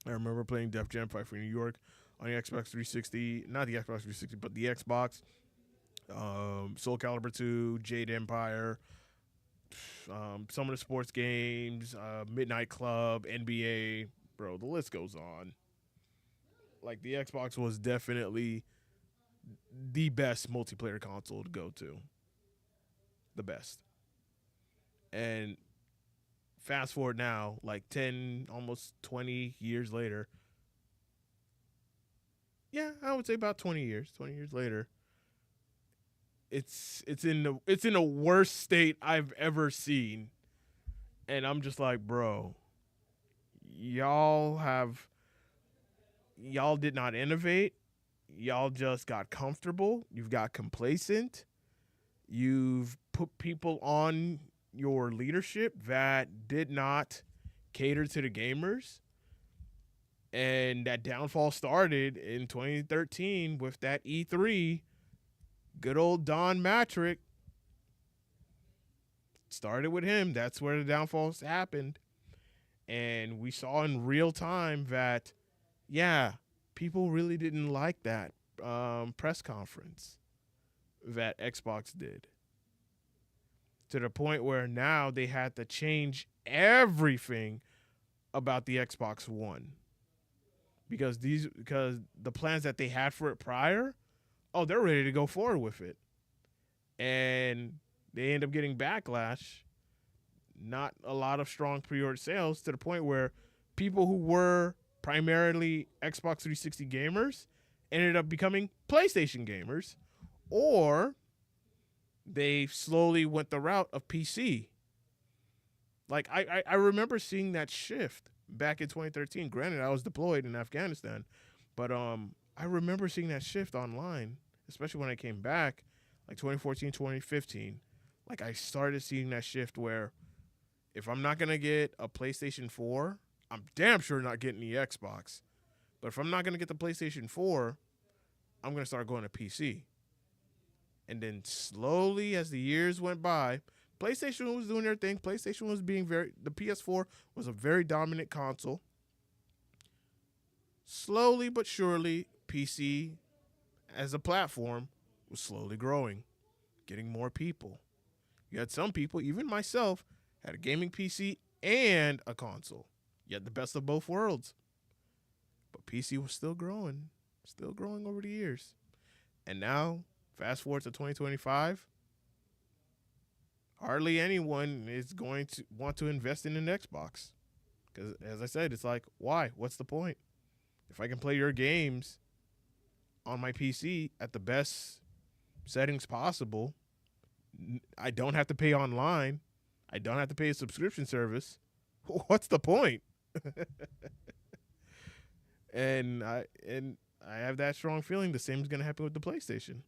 I remember playing Def Jam Fight for New York on the Xbox 360, not the Xbox 360, but the Xbox. Soul Calibur 2, Jade Empire, some of the sports games, Midnight Club, NBA. Bro, the list goes on. Like, the Xbox was definitely the best multiplayer console to go to. The best. And fast forward now, like 10, almost 20 years later. Yeah, I would say about 20 years. 20 years later, it's in a worse state I've ever seen. And I'm just like, bro, y'all did not innovate. Y'all just got comfortable. You've got complacent. You've put people on your leadership that did not cater to the gamers. And that downfall started in 2013 with that E3. Good old Don Matrick. Started with him. That's where the downfalls happened. And we saw in real time that, yeah, people really didn't like that press conference that Xbox did. To the point where now they had to change everything about the Xbox One. Because the plans that they had for it prior, they're ready to go forward with it. And they end up getting backlash. Not a lot of strong pre-order sales, to the point where people who were primarily Xbox 360 gamers ended up becoming PlayStation gamers, or they slowly went the route of PC. Like, I remember seeing that shift back in 2013. Granted, I was deployed in Afghanistan, but I remember seeing that shift online, especially when I came back, like 2014, 2015. Like, I started seeing that shift where if I'm not going to get a PlayStation 4, I'm damn sure not getting the Xbox. But if I'm not going to get the PlayStation 4, I'm going to start going to PC. And then slowly, as the years went by, PlayStation was doing their thing. PlayStation was being the PS4 was a very dominant console. Slowly but surely, PC as a platform was slowly growing, getting more people. You had some people, even myself, had a gaming PC and a console. You had the best of both worlds. But PC was still growing over the years. And now, fast forward to 2025, hardly anyone is going to want to invest in an Xbox. Because, as I said, it's like, why? What's the point? If I can play your games on my PC at the best settings possible, I don't have to pay online. I don't have to pay a subscription service. What's the point? And I have that strong feeling the same is going to happen with the PlayStation.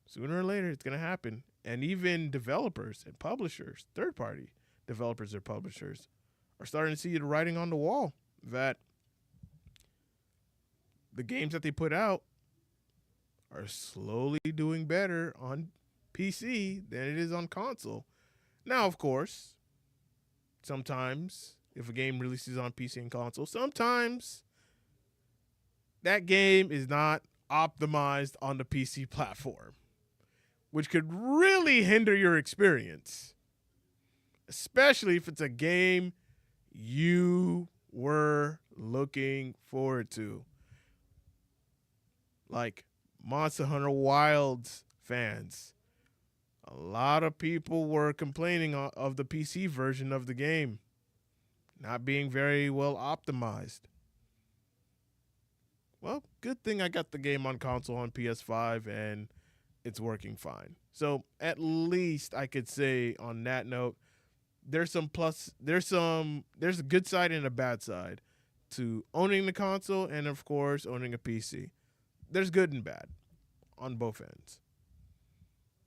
Sooner or later, it's going to happen. And even developers and publishers, third-party developers or publishers, are starting to see the writing on the wall that the games that they put out are slowly doing better on PC than it is on console. Now, of course, sometimes if a game releases on PC and console, sometimes that game is not optimized on the PC platform, which could really hinder your experience, especially if it's a game you were looking forward to. Like Monster Hunter Wilds fans, a lot of people were complaining of the PC version of the game not being very well optimized. Well, good thing I got the game on console on PS5 and it's working fine. So at least I could say on that note, there's a good side and a bad side to owning the console and of course owning a PC. There's good and bad on both ends.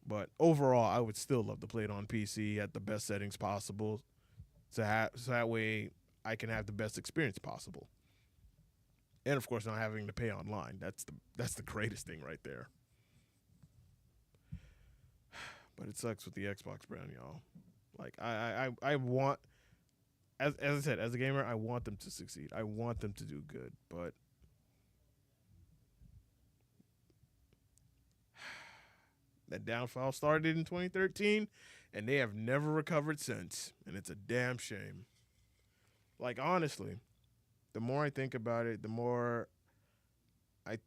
But overall, I would still love to play it on PC at the best settings possible so that way I can have the best experience possible. And, of course, not having to pay online. That's the greatest thing right there. But it sucks with the Xbox brand, y'all. Like, I want, as I said, as a gamer, I want them to succeed. I want them to do good. But that downfall started in 2013, and they have never recovered since. And it's a damn shame. Like, honestly, the more I think about it, the more I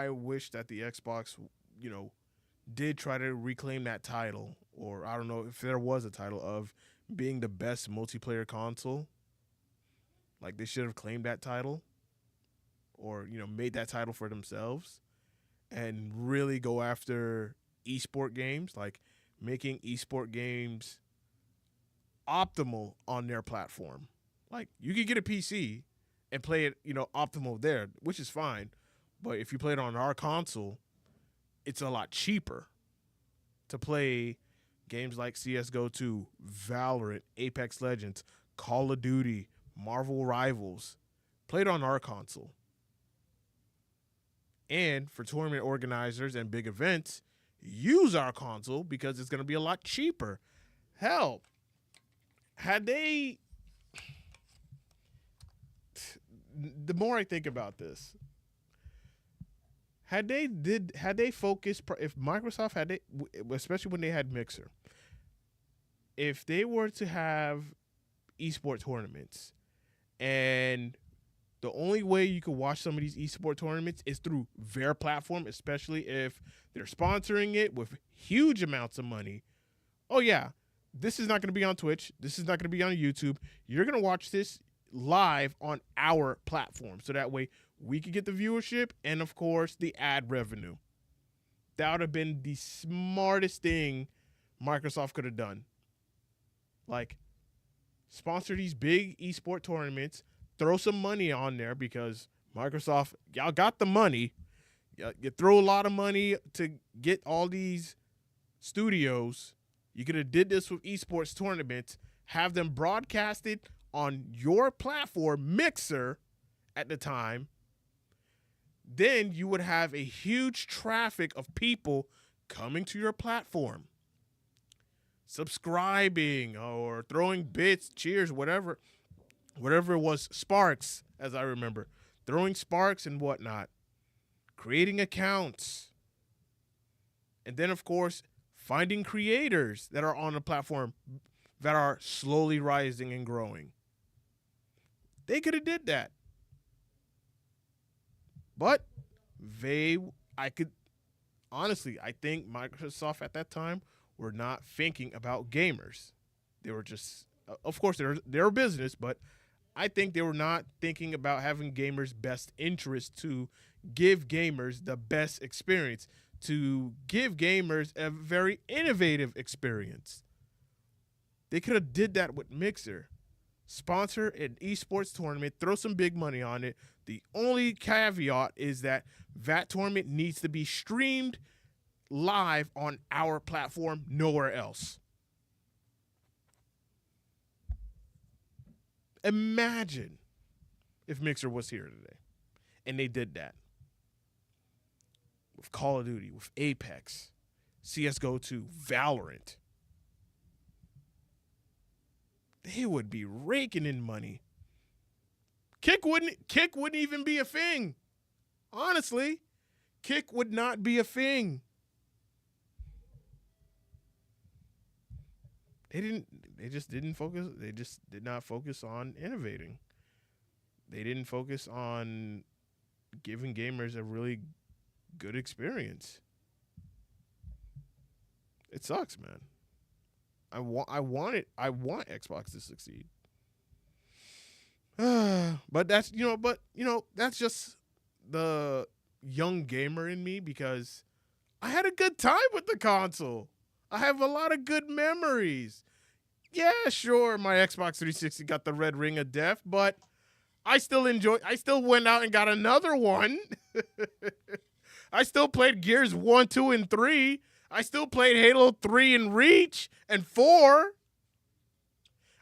wish that the Xbox, did try to reclaim that title, or I don't know if there was a title of being the best multiplayer console. Like, they should have claimed that title or, made that title for themselves and really go after esport games, like making esport games optimal on their platform. Like, you could get a PC and play it, optimal there, which is fine. But if you play it on our console, it's a lot cheaper to play games like CSGO 2, Valorant, Apex Legends, Call of Duty, Marvel Rivals. Play it on our console. And for tournament organizers and big events, use our console because it's going to be a lot cheaper. Hell, the more I think about this, had they focused, if Microsoft especially when they had Mixer, if they were to have esports tournaments, and the only way you can watch some of these esports tournaments is through their platform, especially if they're sponsoring it with huge amounts of money. Oh yeah, this is not going to be on Twitch. This is not going to be on YouTube. You're going to watch this live on our platform, so that way we could get the viewership and, of course, the ad revenue. That would have been the smartest thing Microsoft could have done. Like, sponsor these big esport tournaments, throw some money on there because Microsoft, y'all got the money. You throw a lot of money to get all these studios. You could have did this with esports tournaments, have them broadcasted on your platform, Mixer, at the time, then you would have a huge traffic of people coming to your platform, subscribing or throwing bits, cheers, whatever it was, sparks, as I remember, throwing sparks and whatnot, creating accounts, and then, of course, finding creators that are on the platform that are slowly rising and growing. They could have did that. But I think Microsoft at that time were not thinking about gamers. They were just, of course, they're a business, but I think they were not thinking about having gamers' best interest to give gamers the best experience, to give gamers a very innovative experience. They could have did that with Mixer. Sponsor an esports tournament, throw some big money on it. The only caveat is that tournament needs to be streamed live on our platform, nowhere else. Imagine if Mixer was here today and they did that. With Call of Duty, with Apex, CSGO 2, Valorant. They would be raking in money. Kick wouldn't even be a thing. Honestly, Kick would not be a thing. They just did not focus on innovating. They didn't focus on giving gamers a really good experience. It sucks, man. I want Xbox to succeed. But that's that's just the young gamer in me, because I had a good time with the console. I have a lot of good memories. Yeah, sure, my Xbox 360 got the red ring of death, but I still went out and got another one. I still played Gears 1, 2, and 3. I still played Halo 3 and Reach and 4.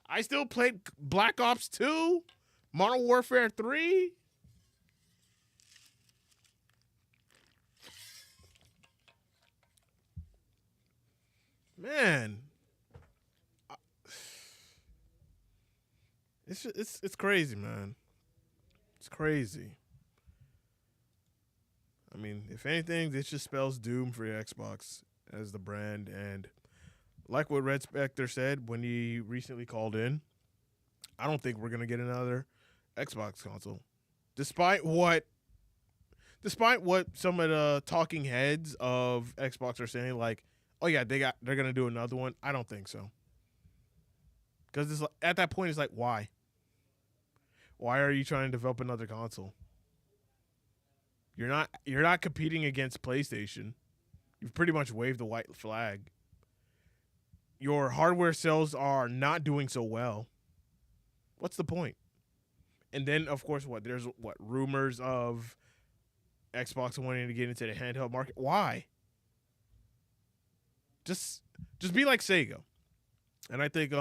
I still played Black Ops 2, Modern Warfare 3. Man, it's crazy, man. It's crazy. I mean, if anything, this just spells doom for your Xbox as the brand. And like what Red Spectre said when he recently called in, I don't think we're going to get another Xbox console. Despite what some of the talking heads of Xbox are saying, like, oh yeah, they're going to do another one. I don't think so. Because at that point, it's like, why? Why are you trying to develop another console? You're not competing against PlayStation. You've pretty much waved the white flag. Your hardware sales are not doing so well. What's the point? And then, of course, there's rumors of Xbox wanting to get into the handheld market. Why? Just be like Sega. And I think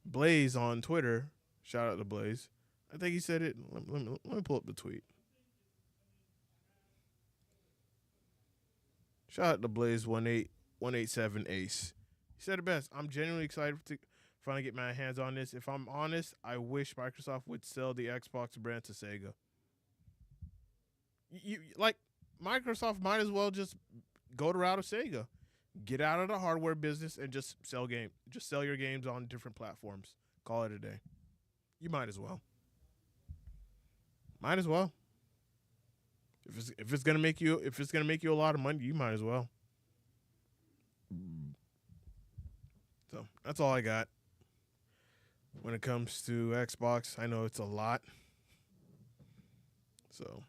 Blaze on Twitter, shout out to Blaze, I think he said it. Let me pull up the tweet. Shout out to Blaze 187 Ace. He said it best. I'm genuinely excited to finally get my hands on this. If I'm honest, I wish Microsoft would sell the Xbox brand to Sega. Microsoft might as well just go the route of Sega. Get out of the hardware business and just sell your games on different platforms. Call it a day. You might as well. Might as well. If it's gonna make you a lot of money, you might as well. So that's all I got when it comes to Xbox. I know it's a lot. So,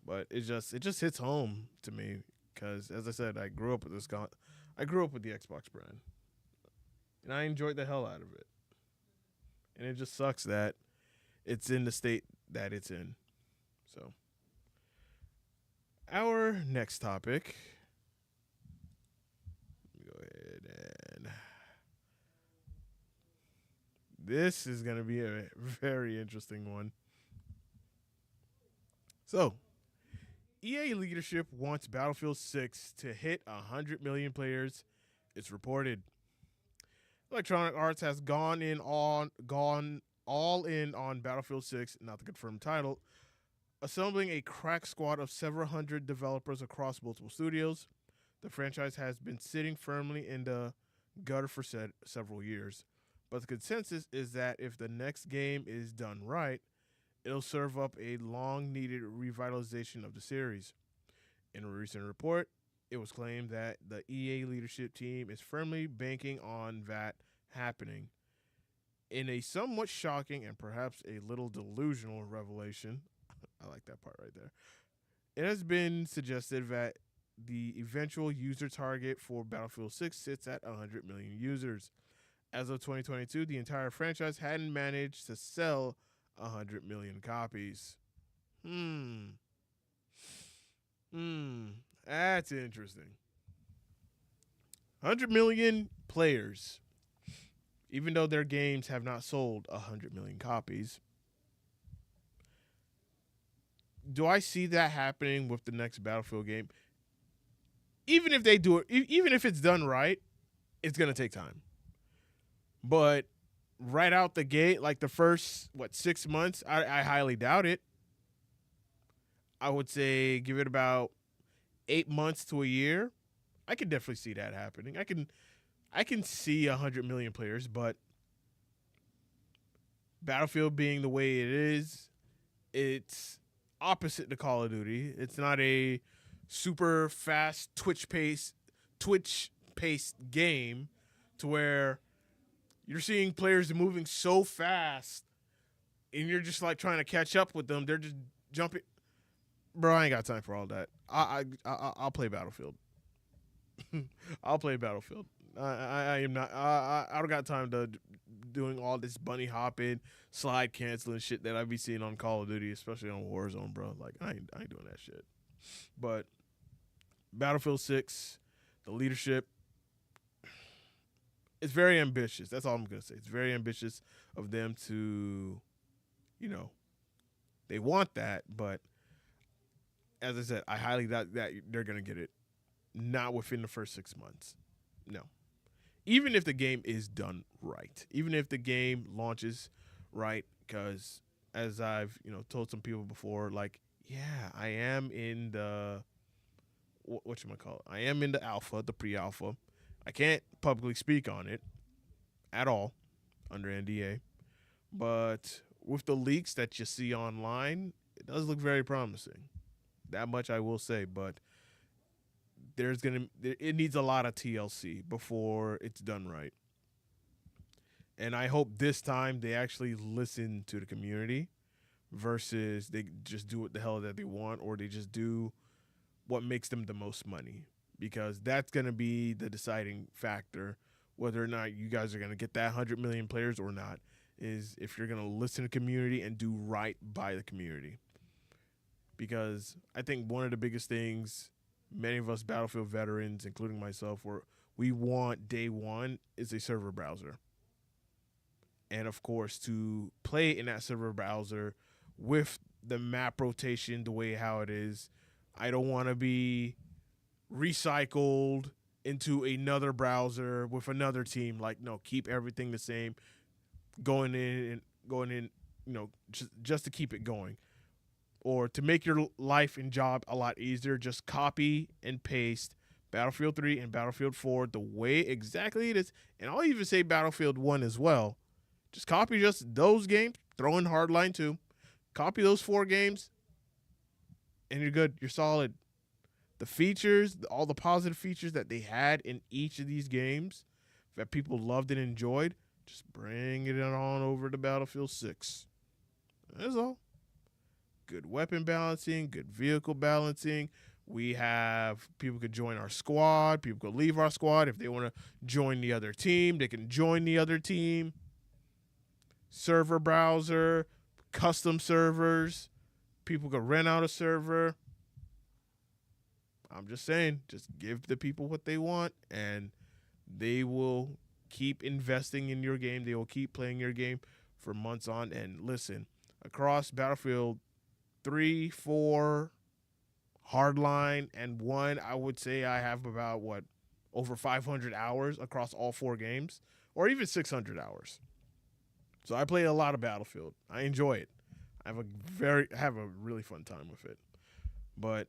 but it just hits home to me because, as I said, I grew up with I grew up with the Xbox brand, and I enjoyed the hell out of it. And it just sucks that it's in the state that it's in. So. Our next topic. Let me go ahead and This is going to be a very interesting one. So, EA leadership wants Battlefield 6 to hit 100 million players. It's reported. Electronic Arts has gone all in on Battlefield 6, not the confirmed title, assembling a crack squad of several hundred developers across multiple studios. The franchise has been sitting firmly in the gutter for several years, but the consensus is that if the next game is done right, it'll serve up a long-needed revitalization of the series. In a recent report, it was claimed that the EA leadership team is firmly banking on that happening. In a somewhat shocking and perhaps a little delusional revelation, I like that part right there, it has been suggested that the eventual user target for Battlefield 6 sits at 100 million users. As of 2022, the entire franchise hadn't managed to sell 100 million copies. That's interesting. 100 million players, even though their games have not sold 100 million copies. Do I see that happening with the next Battlefield game? Even if they do it, even if it's done right, it's going to take time. But right out the gate, like the first, 6 months, I highly doubt it. I would say give it about 8 months to a year. I can definitely see that happening. I can see 100 million players, but Battlefield being the way it is, it's opposite to Call of Duty. It's not a super fast Twitch paced game to where you're seeing players moving so fast and you're just like trying to catch up with them. They're just jumping. Bro, I ain't got time for all that. I'll play Battlefield. I'll play Battlefield. I am not. I don't got time to doing all this bunny hopping, slide canceling shit that I be seeing on Call of Duty, especially on Warzone, bro. Like I ain't doing that shit. But Battlefield 6, the leadership, it's very ambitious. That's all I'm gonna say. It's very ambitious of them to, they want that, but as I said, I highly doubt that they're gonna get it. Not within the first 6 months. No. Even if the game is done right. Even if the game launches right, because as I've, told some people before, like, yeah, I am in the whatchamacallit? I am in the alpha, the pre-alpha. I can't publicly speak on it at all under NDA. But with the leaks that you see online, it does look very promising. That much I will say, but it needs a lot of TLC before it's done right. And I hope this time they actually listen to the community versus they just do what the hell that they want, or they just do what makes them the most money, because that's going to be the deciding factor whether or not you guys are going to get that 100 million players or not, is if you're going to listen to the community and do right by the community. Because I think one of the biggest things many of us Battlefield veterans, including myself, we want day one is a server browser. And of course, to play in that server browser with the map rotation the way how it is, I don't want to be recycled into another browser with another team. Like, no, keep everything the same, going in, just to keep it going. Or to make your life and job a lot easier, just copy and paste Battlefield 3 and Battlefield 4 the way exactly it is. And I'll even say Battlefield 1 as well. Just copy just those games, throw in Hardline 2, copy those 4 games, and you're good. You're solid. The features, all the positive features that they had in each of these games that people loved and enjoyed, just bring it on over to Battlefield 6. That's all. Good weapon balancing, good vehicle balancing. We have people could join our squad. People could leave our squad. If they want to join the other team, they can join the other team. Server browser, custom servers. People could rent out a server. I'm just saying, just give the people what they want, and they will keep investing in your game. They will keep playing your game for months on. And listen, across Battlefield 3, 4, Hardline, and 1, I would say I have about, over 500 hours across all 4 games, or even 600 hours. So I play a lot of Battlefield. I enjoy it. I have a really fun time with it. But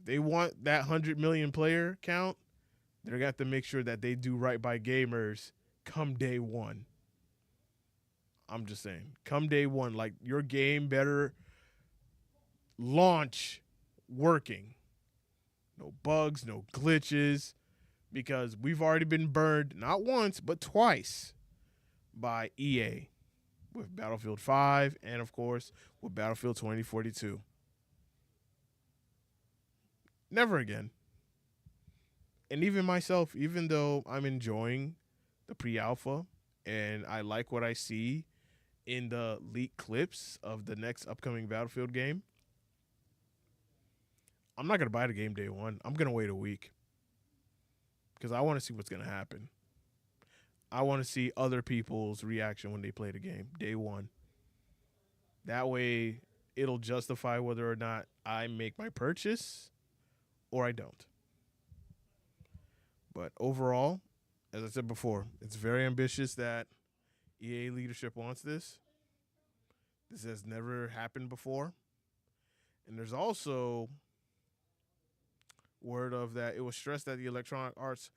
they want that 100 million player count. They're going to have to make sure that they do right by gamers come day one. I'm just saying. Come day one. Like, your game better launch working. No bugs, no glitches. Because we've already been burned not once, but twice by EA. With Battlefield 5 and, of course, with Battlefield 2042. Never again. And even myself, even though I'm enjoying the pre-alpha and I like what I see in the leaked clips of the next upcoming Battlefield game, I'm not going to buy the game day one. I'm going to wait a week because I want to see what's going to happen. I want to see other people's reaction when they play the game day one. That way, it'll justify whether or not I make my purchase or I don't. But overall, as I said before, it's very ambitious that EA leadership wants this. This has never happened before. And there's also word of that it was stressed that the Electronic Arts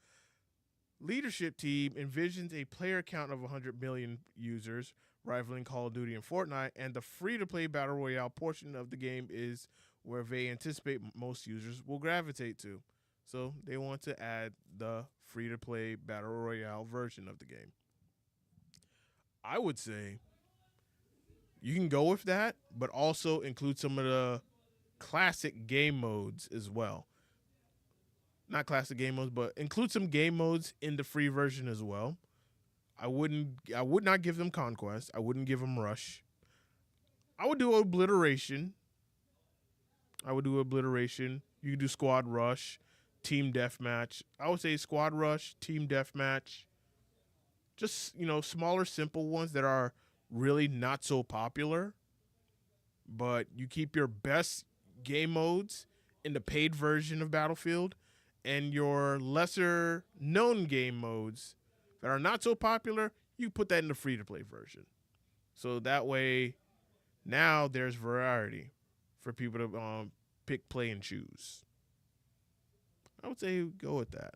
leadership team envisions a player count of 100 million users, rivaling Call of Duty and Fortnite, and the free-to-play Battle Royale portion of the game is where they anticipate most users will gravitate to. So they want to add the free-to-play Battle Royale version of the game. I would say you can go with that, but also include some of the classic game modes as well. Not classic game modes, but include some game modes in the free version as well. I would not give them Conquest. I wouldn't give them Rush. I would do Obliteration. You could do Squad Rush, Team Deathmatch. I would say Squad Rush, Team Deathmatch. Just, smaller, simple ones that are really not so popular. But you keep your best game modes in the paid version of Battlefield, and your lesser known game modes that are not so popular, you put that in the free-to-play version. So that way, now there's variety for people to pick, play, and choose. I would say go with that.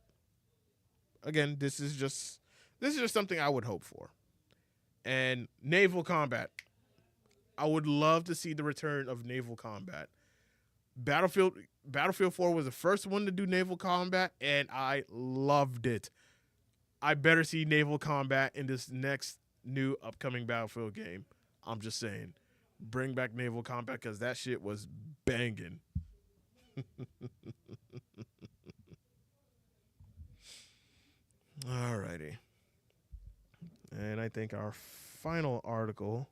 Again, this is just something I would hope for. And naval combat. I would love to see the return of naval combat. Battlefield 4 was the first one to do naval combat, and I loved it. I better see naval combat in this next new upcoming Battlefield game. I'm just saying. Bring back naval combat because that shit was banging. Alrighty. And I think our final article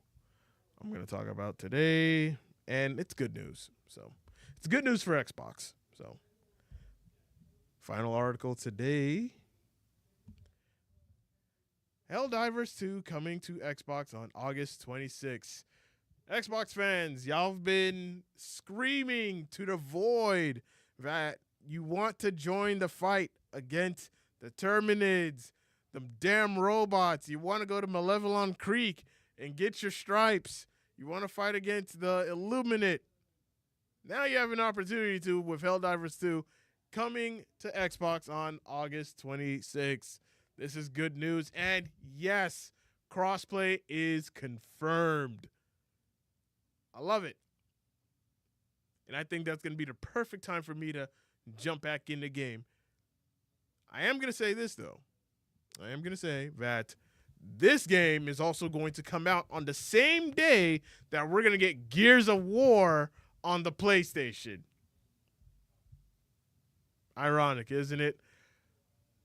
I'm going to talk about today, and it's good news. So it's good news for Xbox. So final article today. Helldivers 2 coming to Xbox on August 26th. Xbox fans, y'all have been screaming to the void that you want to join the fight against the Terminids, them damn robots. You want to go to Malevelon Creek and get your stripes. You want to fight against the Illuminate. Now you have an opportunity to with Helldivers 2 coming to Xbox on August 26th. This is good news. And yes, crossplay is confirmed. I love it. And I think that's going to be the perfect time for me to jump back in the game. I am going to say this, though. I am going to say that this game is also going to come out on the same day that we're going to get Gears of War on the PlayStation. Ironic, isn't it?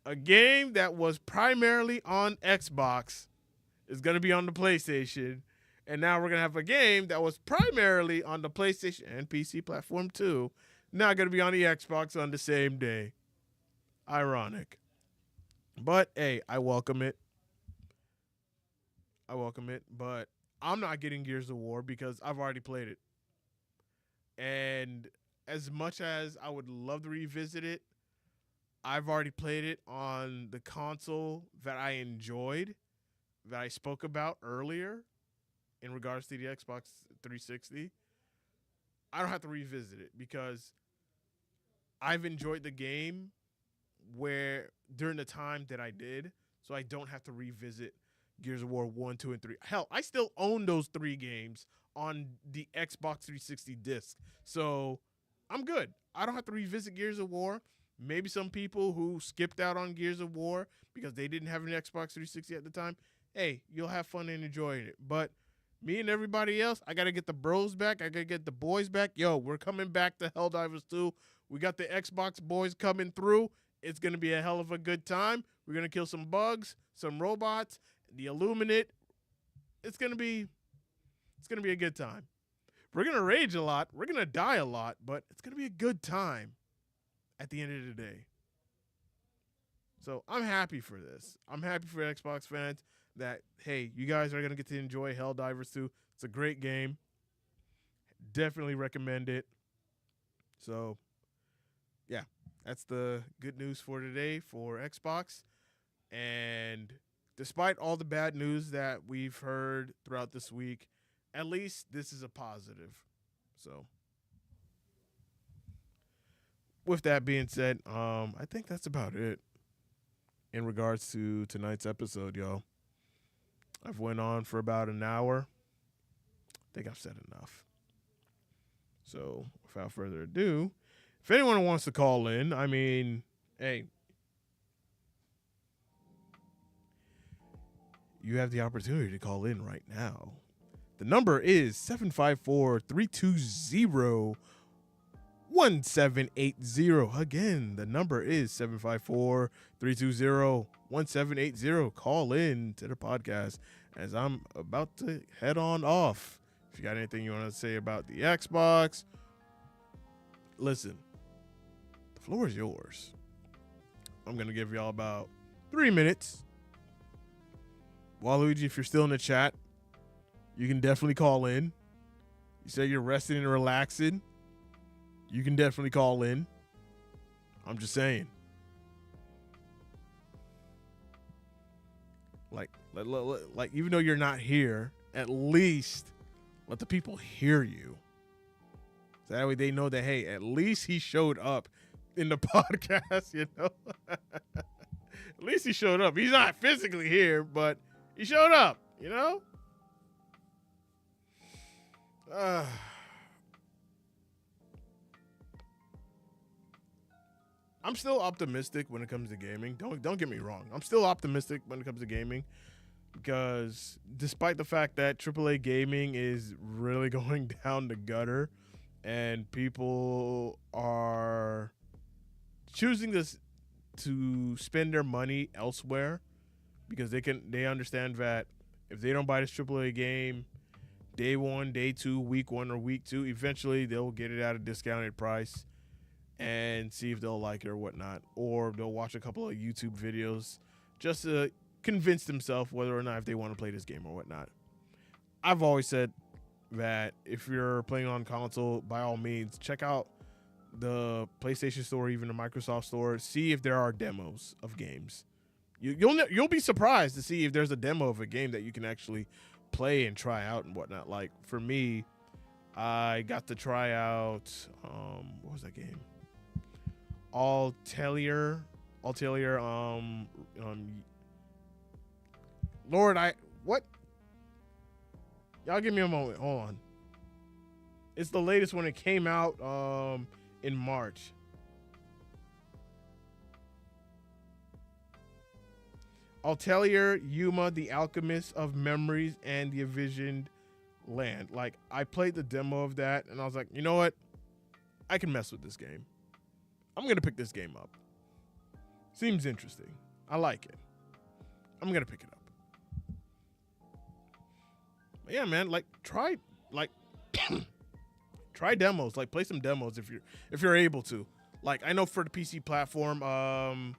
A game that was primarily on Xbox is going to be on the PlayStation. And now we're going to have a game that was primarily on the PlayStation and PC platform too, now going to be on the Xbox on the same day. Ironic. But hey, I welcome it. But I'm not getting Gears of War because I've already played it. And as much as I would love to revisit it, I've already played it on the console that I enjoyed, that I spoke about earlier in regards to the Xbox 360. I don't have to revisit it because I've enjoyed the game where during the time that I did, so I don't have to revisit Gears of War 1, 2, and 3. Hell, I still own those 3 games on the Xbox 360 disc. So I'm good. I don't have to revisit Gears of War. Maybe some people who skipped out on Gears of War because they didn't have an Xbox 360 at the time, hey, you'll have fun and enjoy it. But me and everybody else, I got to get the bros back. I got to get the boys back. Yo, we're coming back to Helldivers 2. We got the Xbox boys coming through. It's going to be a hell of a good time. We're going to kill some bugs, some robots, the Illuminate. It's going to be a good time. We're going to rage a lot. We're going to die a lot, but it's going to be a good time at the end of the day. So I'm happy for this. I'm happy for Xbox fans that, hey, you guys are going to get to enjoy Helldivers 2. It's a great game. Definitely recommend it. So, yeah, that's the good news for today for Xbox. And despite all the bad news that we've heard throughout this week, at least this is a positive. So, with that being said, I think that's about it in regards to tonight's episode, y'all. I've went on for about an hour. I think I've said enough. So, without further ado, if anyone wants to call in, I mean, hey, you have the opportunity to call in right now. The number is 754-320-1780. Again, the number is 754-320-1780. Call in to the podcast as I'm about to head on off. If you got anything you want to say about the Xbox, listen, the floor is yours. I'm going to give y'all about 3 minutes. Waluigi, if you're still in the chat, you can definitely call in. You say you're resting and relaxing, you can definitely call in. I'm just saying. Like, even though you're not here, at least let the people hear you. So that way they know that, hey, at least he showed up in the podcast, you know? At least he showed up. He's not physically here, but he showed up, you know? I'm still optimistic when it comes to gaming. Don't get me wrong. I'm still optimistic when it comes to gaming because despite the fact that AAA gaming is really going down the gutter and people are choosing this to spend their money elsewhere because they understand that if they don't buy this AAA game day 1, day 2, week 1, or week 2, eventually they'll get it at a discounted price and see if they'll like it or whatnot. Or they'll watch a couple of YouTube videos just to convince themselves whether or not if they want to play this game or whatnot. I've always said that if you're playing on console, by all means, check out the PlayStation Store, even the Microsoft Store. See if there are demos of games. You'll be surprised to see if there's a demo of a game that you can actually play and try out and whatnot. Like for me, I got to try out what was that game? Altair. Lord, what? Y'all give me a moment. Hold on. It's the latest one. It came out in March. Altair, Yuma, the Alchemist of Memories, and the Envisioned Land. Like, I played the demo of that, and I was like, you know what? I can mess with this game. I'm going to pick this game up. Seems interesting. I like it. I'm going to pick it up. But yeah, man, like, try demos. Like, play some demos if you're able to. Like, I know for the PC platform,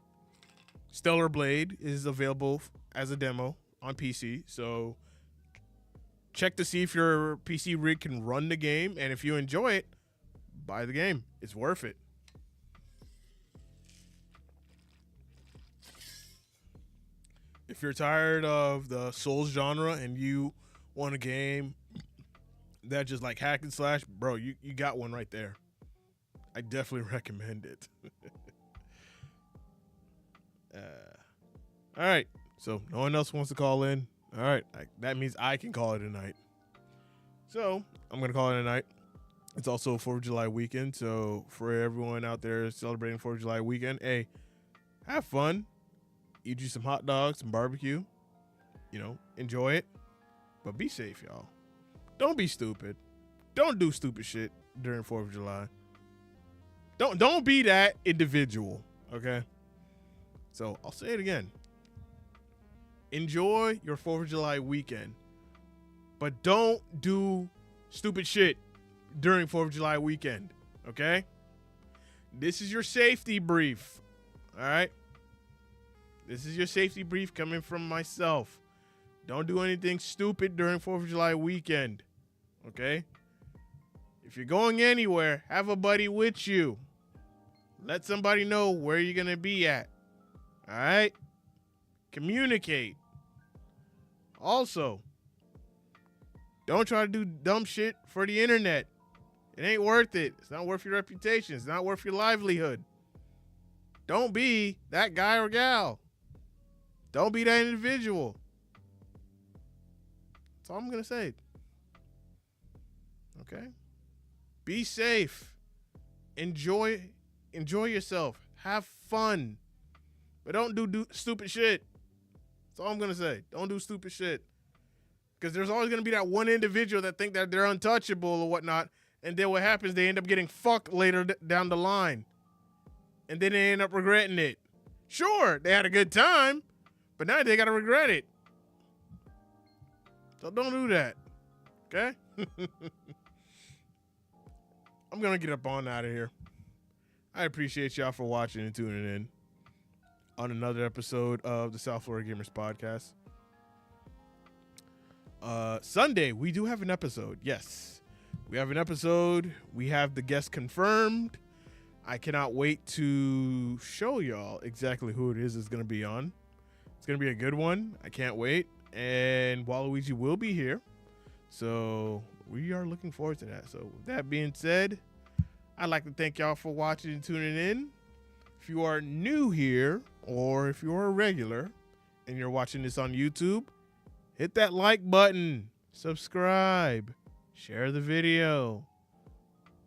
Stellar Blade is available as a demo on PC, so check to see if your PC rig can run the game, and if you enjoy it, buy the game. It's worth it. If you're tired of the Souls genre and you want a game that just like hack and slash, bro, you got one right there. I definitely recommend it. All right, so no one else wants to call in. All right, that means I can call it a night. So I'm going to call it a night. It's also 4th of July weekend, so for everyone out there celebrating 4th of July weekend, hey, have fun. Eat you some hot dogs, some barbecue. You know, enjoy it. But be safe, y'all. Don't be stupid. Don't do stupid shit during 4th of July. Don't be that individual, okay? So I'll say it again. Enjoy your 4th of July weekend, but don't do stupid shit during 4th of July weekend, okay? This is your safety brief, all right? This is your safety brief coming from myself. Don't do anything stupid during 4th of July weekend, okay? If you're going anywhere, have a buddy with you. Let somebody know where you're going to be at, all right? Communicate. Also, don't try to do dumb shit for the internet. It ain't worth it. It's not worth your reputation. It's not worth your livelihood. Don't be that guy or gal. Don't be that individual. That's all I'm going to say. Okay? Be safe. Enjoy yourself. Have fun. But don't do stupid shit. That's all I'm going to say. Don't do stupid shit. Because there's always going to be that one individual that think that they're untouchable or whatnot. And then what happens, they end up getting fucked later down the line. And then they end up regretting it. Sure, they had a good time, but now they got to regret it. So don't do that. Okay? I'm going to get up on out of here. I appreciate y'all for watching and tuning in on another episode of the South Florida Gamers Podcast. Sunday, we do have an episode. Yes, we have an episode. We have the guest confirmed. I cannot wait to show y'all exactly who it is going to be on. It's going to be a good one. I can't wait. And Waluigi will be here. So we are looking forward to that. So with that being said, I'd like to thank y'all for watching and tuning in. If you are new here or if you're a regular and you're watching this on YouTube, hit that like button, subscribe, share the video.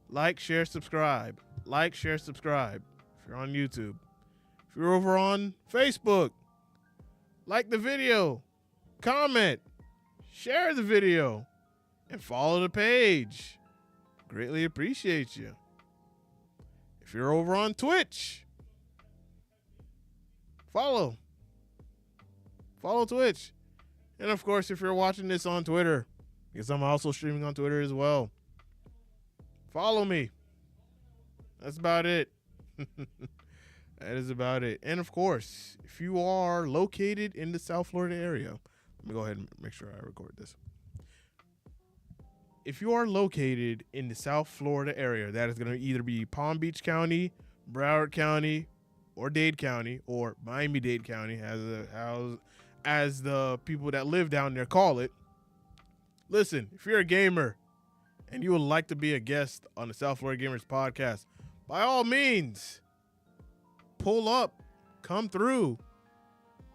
Like, share, subscribe. Like, share, subscribe if you're on YouTube. If you're over on Facebook, like the video, comment, share the video, and follow the page. Greatly appreciate you. If you're over on Twitch, follow Twitch. And of course, if you're watching this on Twitter, because I'm also streaming on Twitter as well, follow me. That's about it. That is about it. And of course, if you are located in the South Florida area, let me go ahead and make sure I record this. If you are located in the South Florida area, that is going to either be Palm Beach County, Broward County, or Dade County, or Miami-Dade County, as the people that live down there call it. Listen, if you're a gamer and you would like to be a guest on the South Florida Gamers Podcast, by all means, pull up, come through,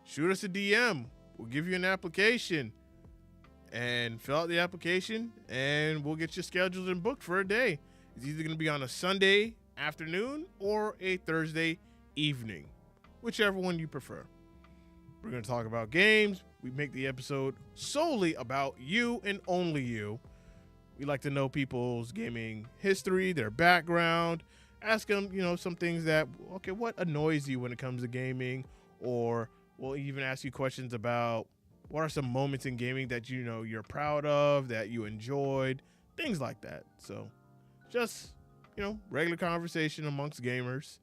shoot us a DM. We'll give you an application and fill out the application, and we'll get you scheduled and booked for a day. It's either going to be on a Sunday afternoon or a Thursday evening, whichever one you prefer. We're going to talk about games. We make the episode solely about you and only you. We like to know people's gaming history, their background, ask them, some things that, okay, what annoys you when it comes to gaming, or we'll even ask you questions about what are some moments in gaming that you're proud of, that you enjoyed, things like that. So just, regular conversation amongst gamers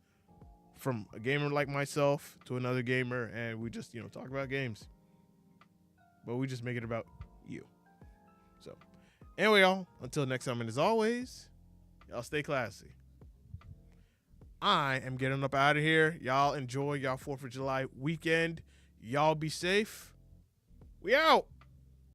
from a gamer like myself to another gamer, and we just, talk about games. But we just make it about you. So, anyway, y'all, until next time, and as always, y'all stay classy. I am getting up out of here. Y'all enjoy y'all 4th of July weekend. Y'all be safe. We out.